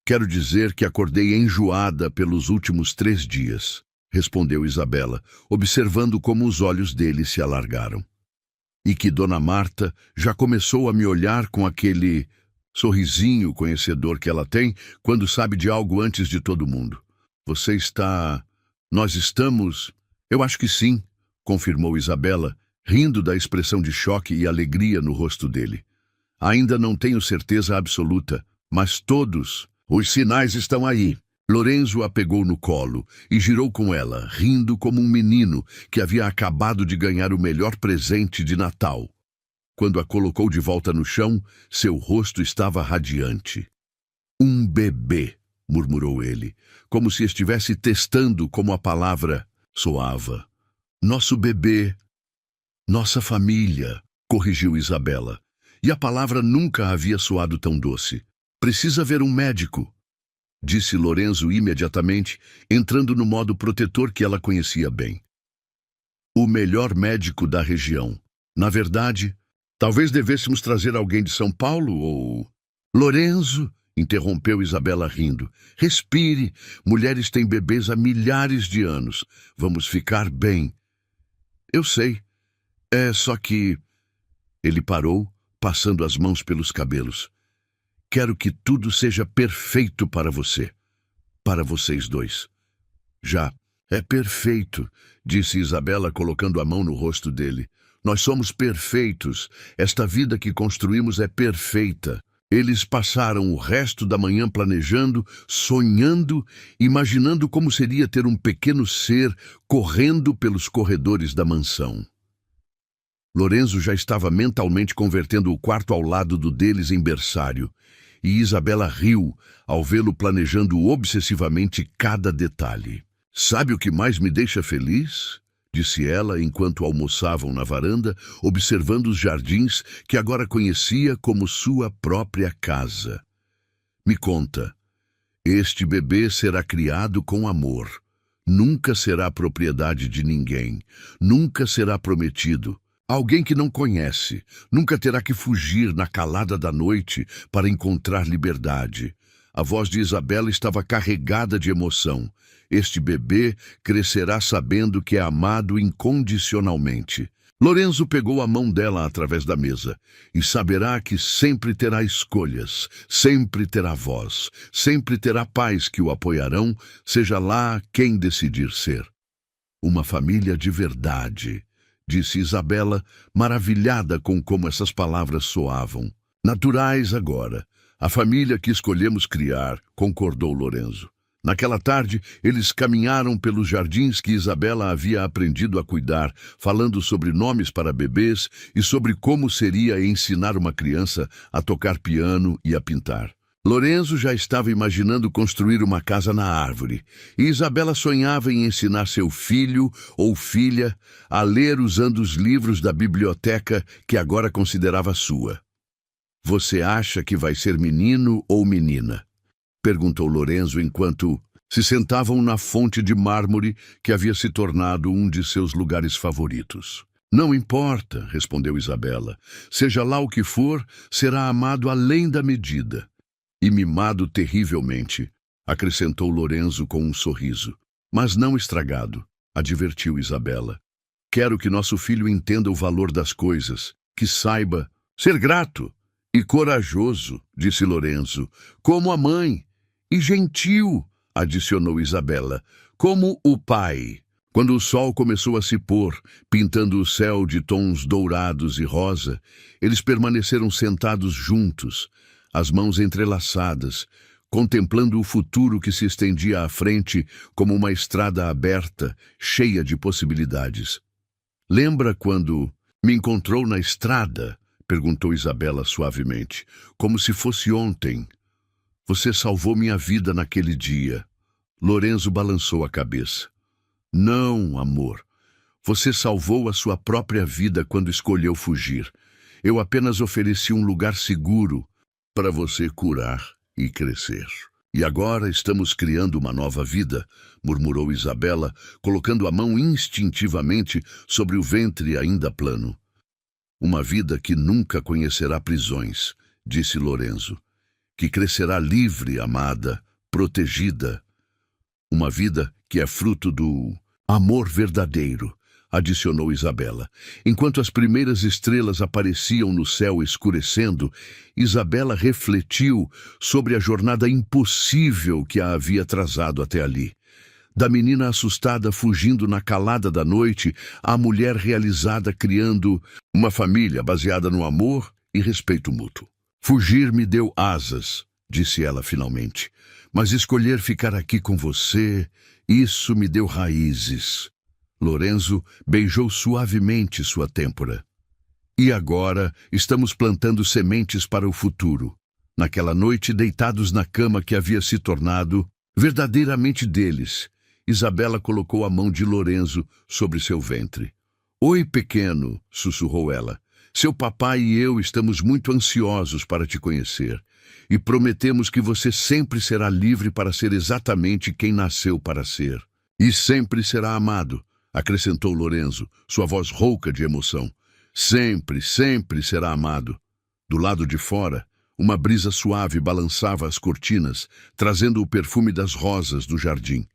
"Quero dizer que acordei enjoada pelos últimos 3 dias", respondeu Isabela, observando como os olhos dele se alargaram. "E que Dona Marta já começou a me olhar com aquele sorrisinho conhecedor que ela tem quando sabe de algo antes de todo mundo. Nós estamos..." "Eu acho que sim", confirmou Isabela, rindo da expressão de choque e alegria no rosto dele. "Ainda não tenho certeza absoluta, mas todos os sinais estão aí." Lorenzo a pegou no colo e girou com ela, rindo como um menino que havia acabado de ganhar o melhor presente de Natal. Quando a colocou de volta no chão, seu rosto estava radiante. Um bebê, murmurou ele, como se estivesse testando como a palavra soava. Nosso bebê, nossa família, corrigiu Isabela. E a palavra nunca havia soado tão doce. Precisa ver um médico, disse Lorenzo imediatamente, entrando no modo protetor que ela conhecia bem. O melhor médico da região. Na verdade, talvez devêssemos trazer alguém de São Paulo ou... Lorenzo, interrompeu Isabela rindo. Respire, mulheres têm bebês há milhares de anos. Vamos ficar bem. Eu sei. É só que... Ele parou, passando as mãos pelos cabelos. Quero que tudo seja perfeito para você. Para vocês dois. Já é perfeito, disse Isabela colocando a mão no rosto dele. Nós somos perfeitos. Esta vida que construímos é perfeita. Eles passaram o resto da manhã planejando, sonhando, imaginando como seria ter um pequeno ser correndo pelos corredores da mansão. Lorenzo já estava mentalmente convertendo o quarto ao lado do deles em berçário, e Isabela riu ao vê-lo planejando obsessivamente cada detalhe. Sabe o que mais me deixa feliz? Disse ela enquanto almoçavam na varanda, observando os jardins que agora conhecia como sua própria casa. Me conta, este bebê será criado com amor. Nunca será propriedade de ninguém. Nunca será prometido. Alguém que não conhece. Nunca terá que fugir na calada da noite para encontrar liberdade. A voz de Isabela estava carregada de emoção. Este bebê crescerá sabendo que é amado incondicionalmente. Lorenzo pegou a mão dela através da mesa e saberá que sempre terá escolhas, sempre terá voz, sempre terá pais que o apoiarão, seja lá quem decidir ser. Uma família de verdade, disse Isabela, maravilhada com como essas palavras soavam. Naturais agora. A família que escolhemos criar, concordou Lorenzo. Naquela tarde, eles caminharam pelos jardins que Isabela havia aprendido a cuidar, falando sobre nomes para bebês e sobre como seria ensinar uma criança a tocar piano e a pintar. Lorenzo já estava imaginando construir uma casa na árvore, e Isabela sonhava em ensinar seu filho ou filha a ler usando os livros da biblioteca que agora considerava sua. Você acha que vai ser menino ou menina? Perguntou Lorenzo enquanto se sentavam na fonte de mármore que havia se tornado um de seus lugares favoritos. Não importa, respondeu Isabela. Seja lá o que for, será amado além da medida. E mimado terrivelmente, acrescentou Lorenzo com um sorriso. Mas não estragado, advertiu Isabela. Quero que nosso filho entenda o valor das coisas, que saiba ser grato e corajoso, disse Lorenzo, como a mãe. E gentil, adicionou Isabela, como o pai. Quando o sol começou a se pôr, pintando o céu de tons dourados e rosa, eles permaneceram sentados juntos, as mãos entrelaçadas, contemplando o futuro que se estendia à frente como uma estrada aberta, cheia de possibilidades. Lembra quando me encontrou na estrada? Perguntou Isabela suavemente, como se fosse ontem. Você salvou minha vida naquele dia. Lorenzo balançou a cabeça. Não, amor. Você salvou a sua própria vida quando escolheu fugir. Eu apenas ofereci um lugar seguro para você curar e crescer. E agora estamos criando uma nova vida, murmurou Isabela, colocando a mão instintivamente sobre o ventre ainda plano. Uma vida que nunca conhecerá prisões, disse Lorenzo. Que crescerá livre, amada, protegida. Uma vida que é fruto do amor verdadeiro, adicionou Isabela. Enquanto as primeiras estrelas apareciam no céu escurecendo, Isabela refletiu sobre a jornada impossível que a havia trazado até ali. Da menina assustada fugindo na calada da noite, à mulher realizada criando uma família baseada no amor e respeito mútuo. Fugir me deu asas, disse ela finalmente, mas escolher ficar aqui com você, isso me deu raízes. Lorenzo beijou suavemente sua têmpora. E agora estamos plantando sementes para o futuro. Naquela noite, deitados na cama que havia se tornado verdadeiramente deles, Isabela colocou a mão de Lorenzo sobre seu ventre. "Oi, pequeno", sussurrou ela. "Seu papai e eu estamos muito ansiosos para te conhecer e prometemos que você sempre será livre para ser exatamente quem nasceu para ser. E sempre será amado", acrescentou Lorenzo, sua voz rouca de emoção. "Sempre, sempre será amado." Do lado de fora, uma brisa suave balançava as cortinas, trazendo o perfume das rosas do jardim.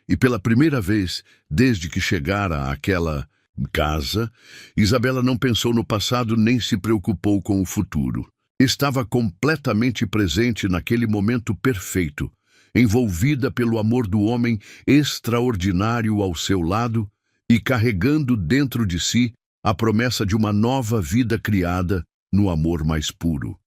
E pela primeira vez, desde que chegara àquela casa, Isabela não pensou no passado nem se preocupou com o futuro. Estava completamente presente naquele momento perfeito, envolvida pelo amor do homem extraordinário ao seu lado e carregando dentro de si a promessa de uma nova vida criada no amor mais puro.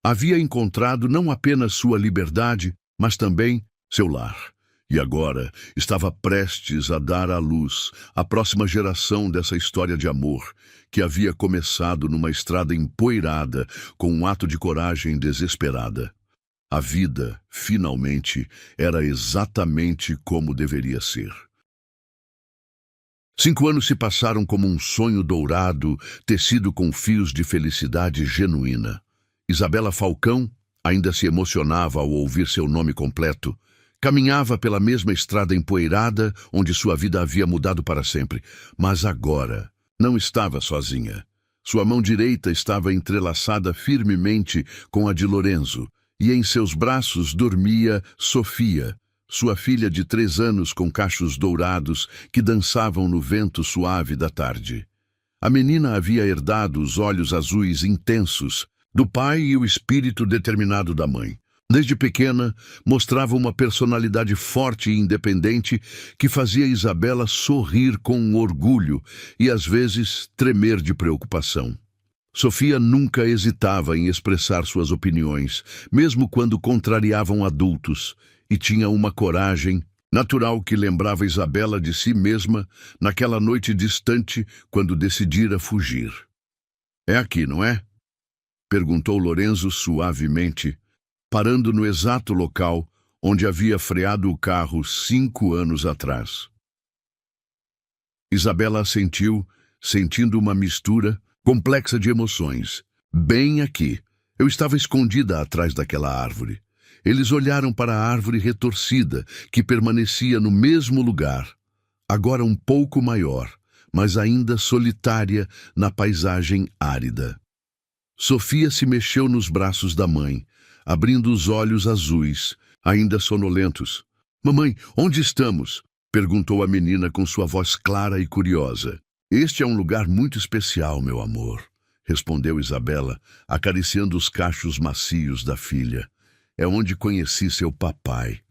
Havia encontrado não apenas sua liberdade, mas também seu lar. E agora estava prestes a dar à luz a próxima geração dessa história de amor, que havia começado numa estrada empoeirada com um ato de coragem desesperada. A vida, finalmente, era exatamente como deveria ser. 5 anos se passaram como um sonho dourado, tecido com fios de felicidade genuína. Isabela Falcão ainda se emocionava ao ouvir seu nome completo. Caminhava pela mesma estrada empoeirada onde sua vida havia mudado para sempre. Mas agora não estava sozinha. Sua mão direita estava entrelaçada firmemente com a de Lorenzo, e em seus braços dormia Sofia, sua filha de 3 anos com cachos dourados que dançavam no vento suave da tarde. A menina havia herdado os olhos azuis intensos do pai e o espírito determinado da mãe. Desde pequena, mostrava uma personalidade forte e independente que fazia Isabela sorrir com orgulho e, às vezes, tremer de preocupação. Sofia nunca hesitava em expressar suas opiniões, mesmo quando contrariavam adultos, e tinha uma coragem natural que lembrava Isabela de si mesma naquela noite distante quando decidira fugir. "É aqui, não é?" perguntou Lorenzo suavemente, parando no exato local onde havia freado o carro 5 anos atrás. Isabela assentiu, sentindo uma mistura complexa de emoções. "Bem aqui. Eu estava escondida atrás daquela árvore." Eles olharam para a árvore retorcida, que permanecia no mesmo lugar, agora um pouco maior, mas ainda solitária na paisagem árida. Sofia se mexeu nos braços da mãe, abrindo os olhos azuis, ainda sonolentos. "Mamãe, onde estamos?" perguntou a menina com sua voz clara e curiosa. "Este é um lugar muito especial, meu amor", respondeu Isabela, acariciando os cachos macios da filha. "É onde conheci seu papai."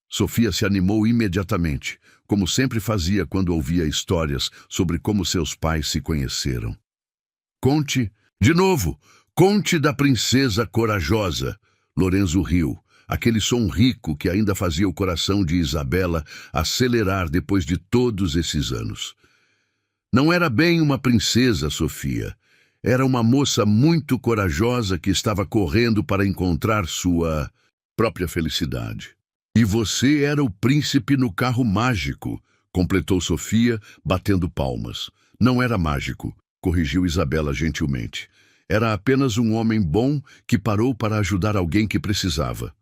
Sofia se animou imediatamente, como sempre fazia quando ouvia histórias sobre como seus pais se conheceram. "Conte, de novo, conte da princesa corajosa." Lorenzo riu, aquele som rico que ainda fazia o coração de Isabela acelerar depois de todos esses anos. "Não era bem uma princesa, Sofia. Era uma moça muito corajosa que estava correndo para encontrar sua própria felicidade. E você era o príncipe no carro mágico", completou Sofia, batendo palmas. "Não era mágico", corrigiu Isabela gentilmente. "Era apenas um homem bom que parou para ajudar alguém que precisava."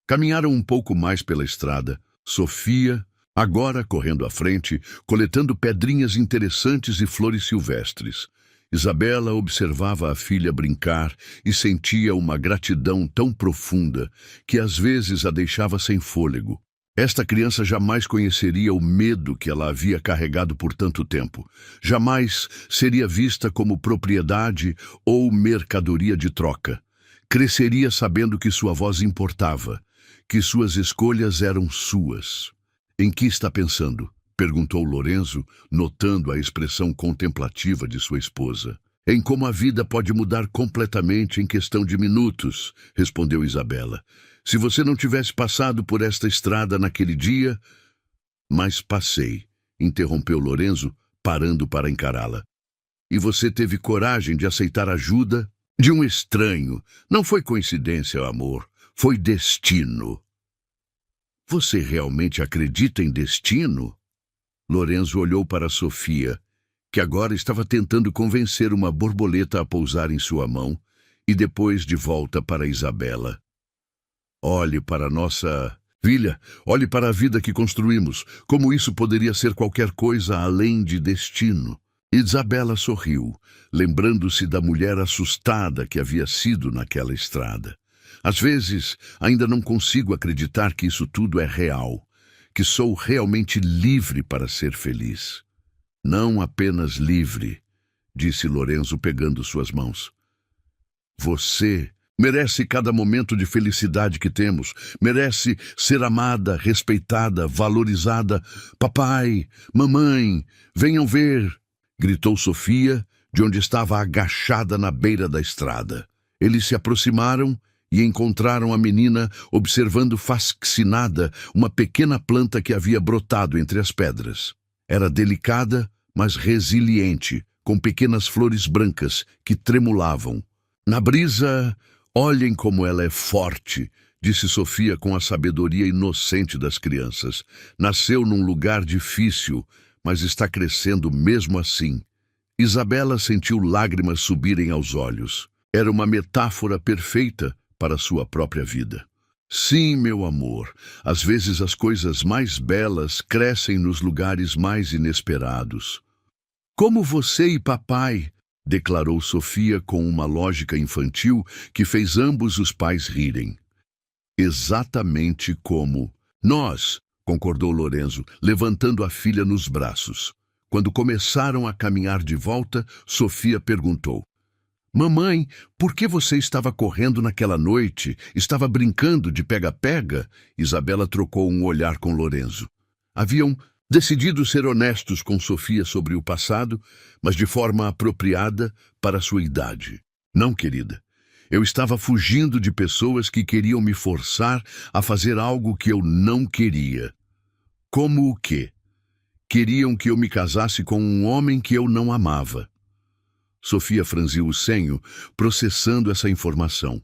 Caminharam um pouco mais pela estrada. Sofia, agora correndo à frente, coletando pedrinhas interessantes e flores silvestres. Isabela observava a filha brincar e sentia uma gratidão tão profunda que às vezes a deixava sem fôlego. Esta criança jamais conheceria o medo que ela havia carregado por tanto tempo. Jamais seria vista como propriedade ou mercadoria de troca. Cresceria sabendo que sua voz importava, que suas escolhas eram suas. "Em que está pensando?" perguntou Lorenzo, notando a expressão contemplativa de sua esposa. "Em como a vida pode mudar completamente em questão de minutos", respondeu Isabela. "Se você não tivesse passado por esta estrada naquele dia..." "Mas passei", interrompeu Lorenzo, parando para encará-la. "E você teve coragem de aceitar ajuda De um estranho. Não foi coincidência, amor. Foi destino. Você realmente acredita em destino? Lorenzo olhou para Sofia, que agora estava tentando convencer uma borboleta a pousar em sua mão, e depois de volta para Isabela. Olhe para nossa filha, olhe para a vida que construímos, como isso poderia ser qualquer coisa além de destino. Isabela sorriu, lembrando-se da mulher assustada que havia sido naquela estrada. Às vezes, ainda não consigo acreditar que isso tudo é real, que sou realmente livre para ser feliz. Não apenas livre, disse Lorenzo pegando suas mãos. Você merece cada momento de felicidade que temos, merece ser amada, respeitada, valorizada. Papai, mamãe, venham ver, gritou Sofia, de onde estava agachada na beira da estrada. Eles se aproximaram e encontraram a menina observando fascinada uma pequena planta que havia brotado entre as pedras. Era delicada, mas resiliente, com pequenas flores brancas que tremulavam. Na brisa, olhem como ela é forte, disse Sofia com a sabedoria inocente das crianças. Nasceu num lugar difícil, mas está crescendo mesmo assim. Isabela sentiu lágrimas subirem aos olhos. Era uma metáfora perfeita para sua própria vida. Sim, meu amor, às vezes as coisas mais belas crescem nos lugares mais inesperados. Como você e papai, declarou Sofia com uma lógica infantil que fez ambos os pais rirem. Exatamente como nós, concordou Lorenzo, levantando a filha nos braços. Quando começaram a caminhar de volta, Sofia perguntou: Mamãe, por que você estava correndo naquela noite? Estava brincando de pega-pega? Isabela trocou um olhar com Lorenzo. Haviam decidido ser honestos com Sofia sobre o passado, mas de forma apropriada para sua idade. Não, querida. Eu estava fugindo de pessoas que queriam me forçar a fazer algo que eu não queria. Como o quê? Queriam que eu me casasse com um homem que eu não amava. Sofia franziu o senho, processando essa informação.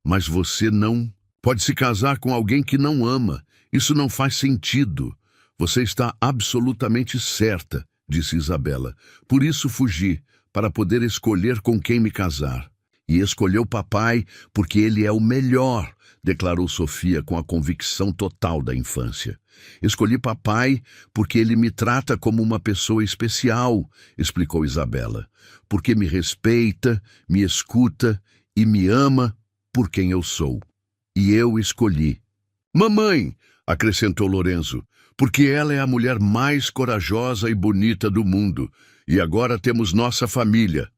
Mas você não pode se casar com alguém que não ama. Isso não faz sentido. Você está absolutamente certa, disse Isabela. Por isso fugi, para poder escolher com quem me casar. E escolheu papai porque ele é o melhor, declarou Sofia com a convicção total da infância. Escolhi papai porque ele me trata como uma pessoa especial, explicou Isabela. Porque me respeita, me escuta e me ama por quem eu sou. E eu escolhi. Mamãe, acrescentou Lorenzo, porque ela é a mulher mais corajosa e bonita do mundo. E agora temos nossa família.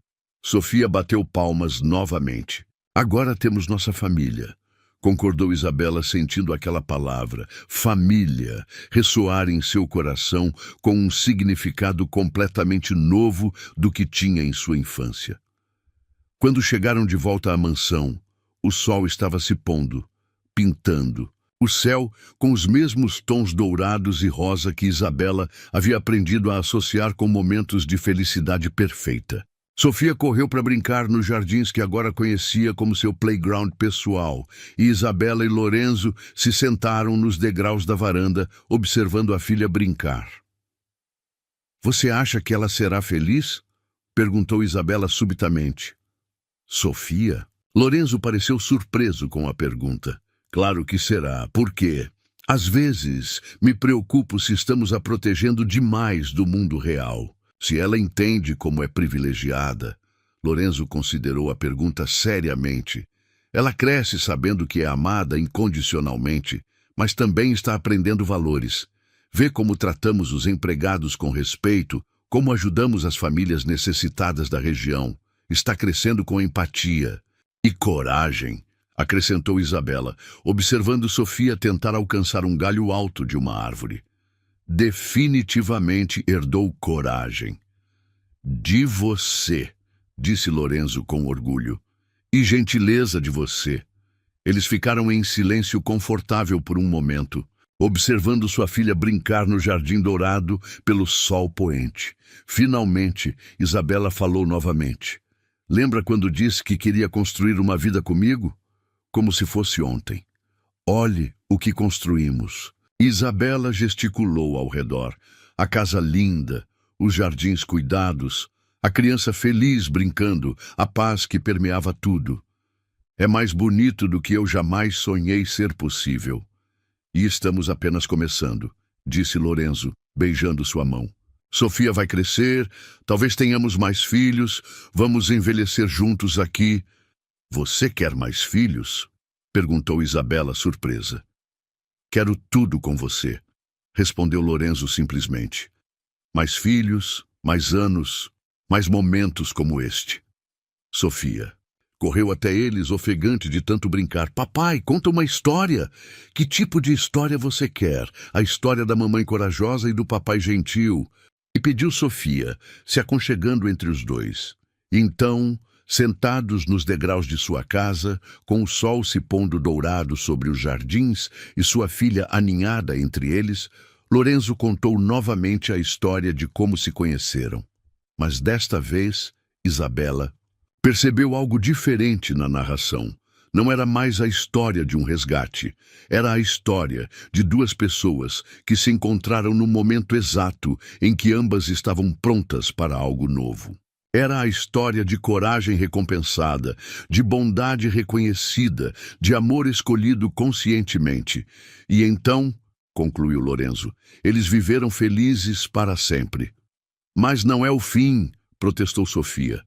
Sofia bateu palmas novamente. Agora temos nossa família, concordou Isabela, sentindo aquela palavra, família, ressoar em seu coração com um significado completamente novo do que tinha em sua infância. Quando chegaram de volta à mansão, o sol estava se pondo, pintando o céu com os mesmos tons dourados e rosa que Isabela havia aprendido a associar com momentos de felicidade perfeita. Sofia correu para brincar nos jardins que agora conhecia como seu playground pessoal, e Isabela e Lorenzo se sentaram nos degraus da varanda, observando a filha brincar. Você acha que ela será feliz? Perguntou Isabela subitamente. Sofia? Lorenzo pareceu surpreso com a pergunta. Claro que será. Por quê? Às vezes, me preocupo se estamos a protegendo demais do mundo real. Se ela entende como é privilegiada, Lorenzo considerou a pergunta seriamente. Ela cresce sabendo que é amada incondicionalmente, mas também está aprendendo valores. Vê como tratamos os empregados com respeito, como ajudamos as famílias necessitadas da região. Está crescendo com empatia e coragem, acrescentou Isabela, observando Sofia tentar alcançar um galho alto de uma árvore. Definitivamente herdou coragem. De você, disse Lorenzo com orgulho, e gentileza de você. Eles ficaram em silêncio confortável por um momento, observando sua filha brincar no jardim dourado pelo sol poente. Finalmente, Isabela falou novamente. Lembra quando disse que queria construir uma vida comigo? Como se fosse ontem. Olhe o que construímos. Isabela gesticulou ao redor. A casa linda, os jardins cuidados, a criança feliz brincando, a paz que permeava tudo. É mais bonito do que eu jamais sonhei ser possível. E estamos apenas começando, disse Lorenzo, beijando sua mão. Sofia vai crescer, talvez tenhamos mais filhos, vamos envelhecer juntos aqui. Você quer mais filhos? Perguntou Isabela, surpresa. Quero tudo com você, respondeu Lorenzo simplesmente. Mais filhos, mais anos, mais momentos como este. Sofia correu até eles, ofegante de tanto brincar. Papai, conta uma história. Que tipo de história você quer? A história da mamãe corajosa e do papai gentil. E pediu Sofia, se aconchegando entre os dois. Então, sentados nos degraus de sua casa, com o sol se pondo dourado sobre os jardins e sua filha aninhada entre eles, Lorenzo contou novamente a história de como se conheceram. Mas desta vez, Isabela percebeu algo diferente na narração. Não era mais a história de um resgate. Era a história de duas pessoas que se encontraram no momento exato em que ambas estavam prontas para algo novo. Era a história de coragem recompensada, de bondade reconhecida, de amor escolhido conscientemente. E então, concluiu Lorenzo, eles viveram felizes para sempre. Mas não é o fim, protestou Sofia.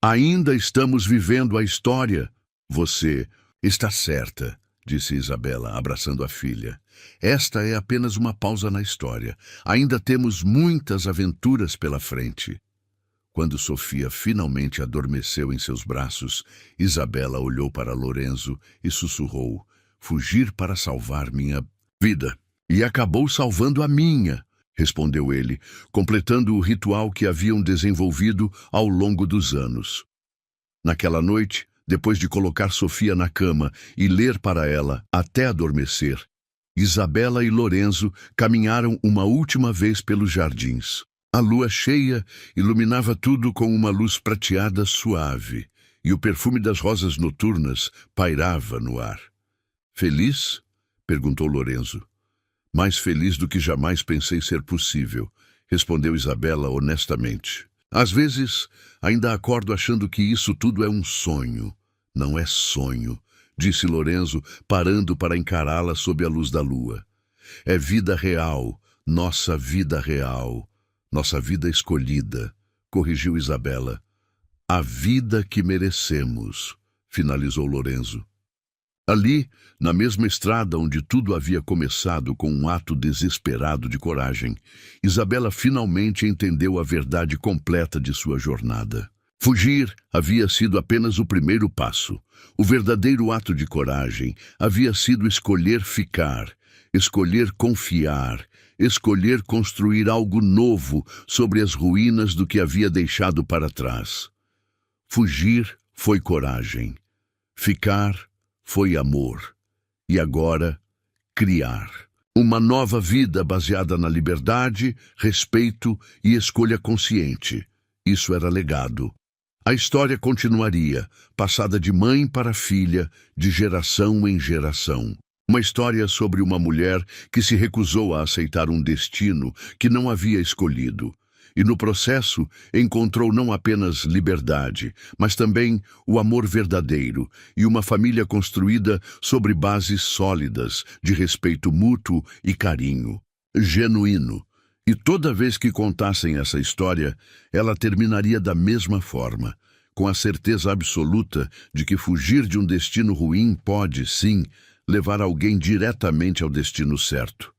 Ainda estamos vivendo a história. Você está certa, disse Isabela, abraçando a filha. Esta é apenas uma pausa na história. Ainda temos muitas aventuras pela frente. Quando Sofia finalmente adormeceu em seus braços, Isabela olhou para Lorenzo e sussurrou: fugir para salvar minha vida. E acabou salvando a minha, respondeu ele, completando o ritual que haviam desenvolvido ao longo dos anos. Naquela noite, depois de colocar Sofia na cama e ler para ela até adormecer, Isabela e Lorenzo caminharam uma última vez pelos jardins. A lua cheia iluminava tudo com uma luz prateada suave, e o perfume das rosas noturnas pairava no ar. Feliz? Perguntou Lorenzo. Mais feliz do que jamais pensei ser possível, respondeu Isabela honestamente. Às vezes, ainda acordo achando que isso tudo é um sonho. Não é sonho, disse Lorenzo, parando para encará-la sob a luz da lua. É vida real, nossa vida real, nossa vida escolhida, corrigiu Isabela. A vida que merecemos, finalizou Lorenzo. Ali, na mesma estrada onde tudo havia começado com um ato desesperado de coragem, Isabela finalmente entendeu a verdade completa de sua jornada. Fugir havia sido apenas o primeiro passo. O verdadeiro ato de coragem havia sido escolher ficar, escolher confiar, escolher construir algo novo sobre as ruínas do que havia deixado para trás. Fugir foi coragem. Ficar foi amor. E agora, criar. Uma nova vida baseada na liberdade, respeito e escolha consciente. Isso era legado. A história continuaria, passada de mãe para filha, de geração em geração. Uma história sobre uma mulher que se recusou a aceitar um destino que não havia escolhido. E no processo encontrou não apenas liberdade, mas também o amor verdadeiro e uma família construída sobre bases sólidas de respeito mútuo e carinho, genuíno. E toda vez que contassem essa história, ela terminaria da mesma forma, com a certeza absoluta de que fugir de um destino ruim pode, sim, levar alguém diretamente ao destino certo.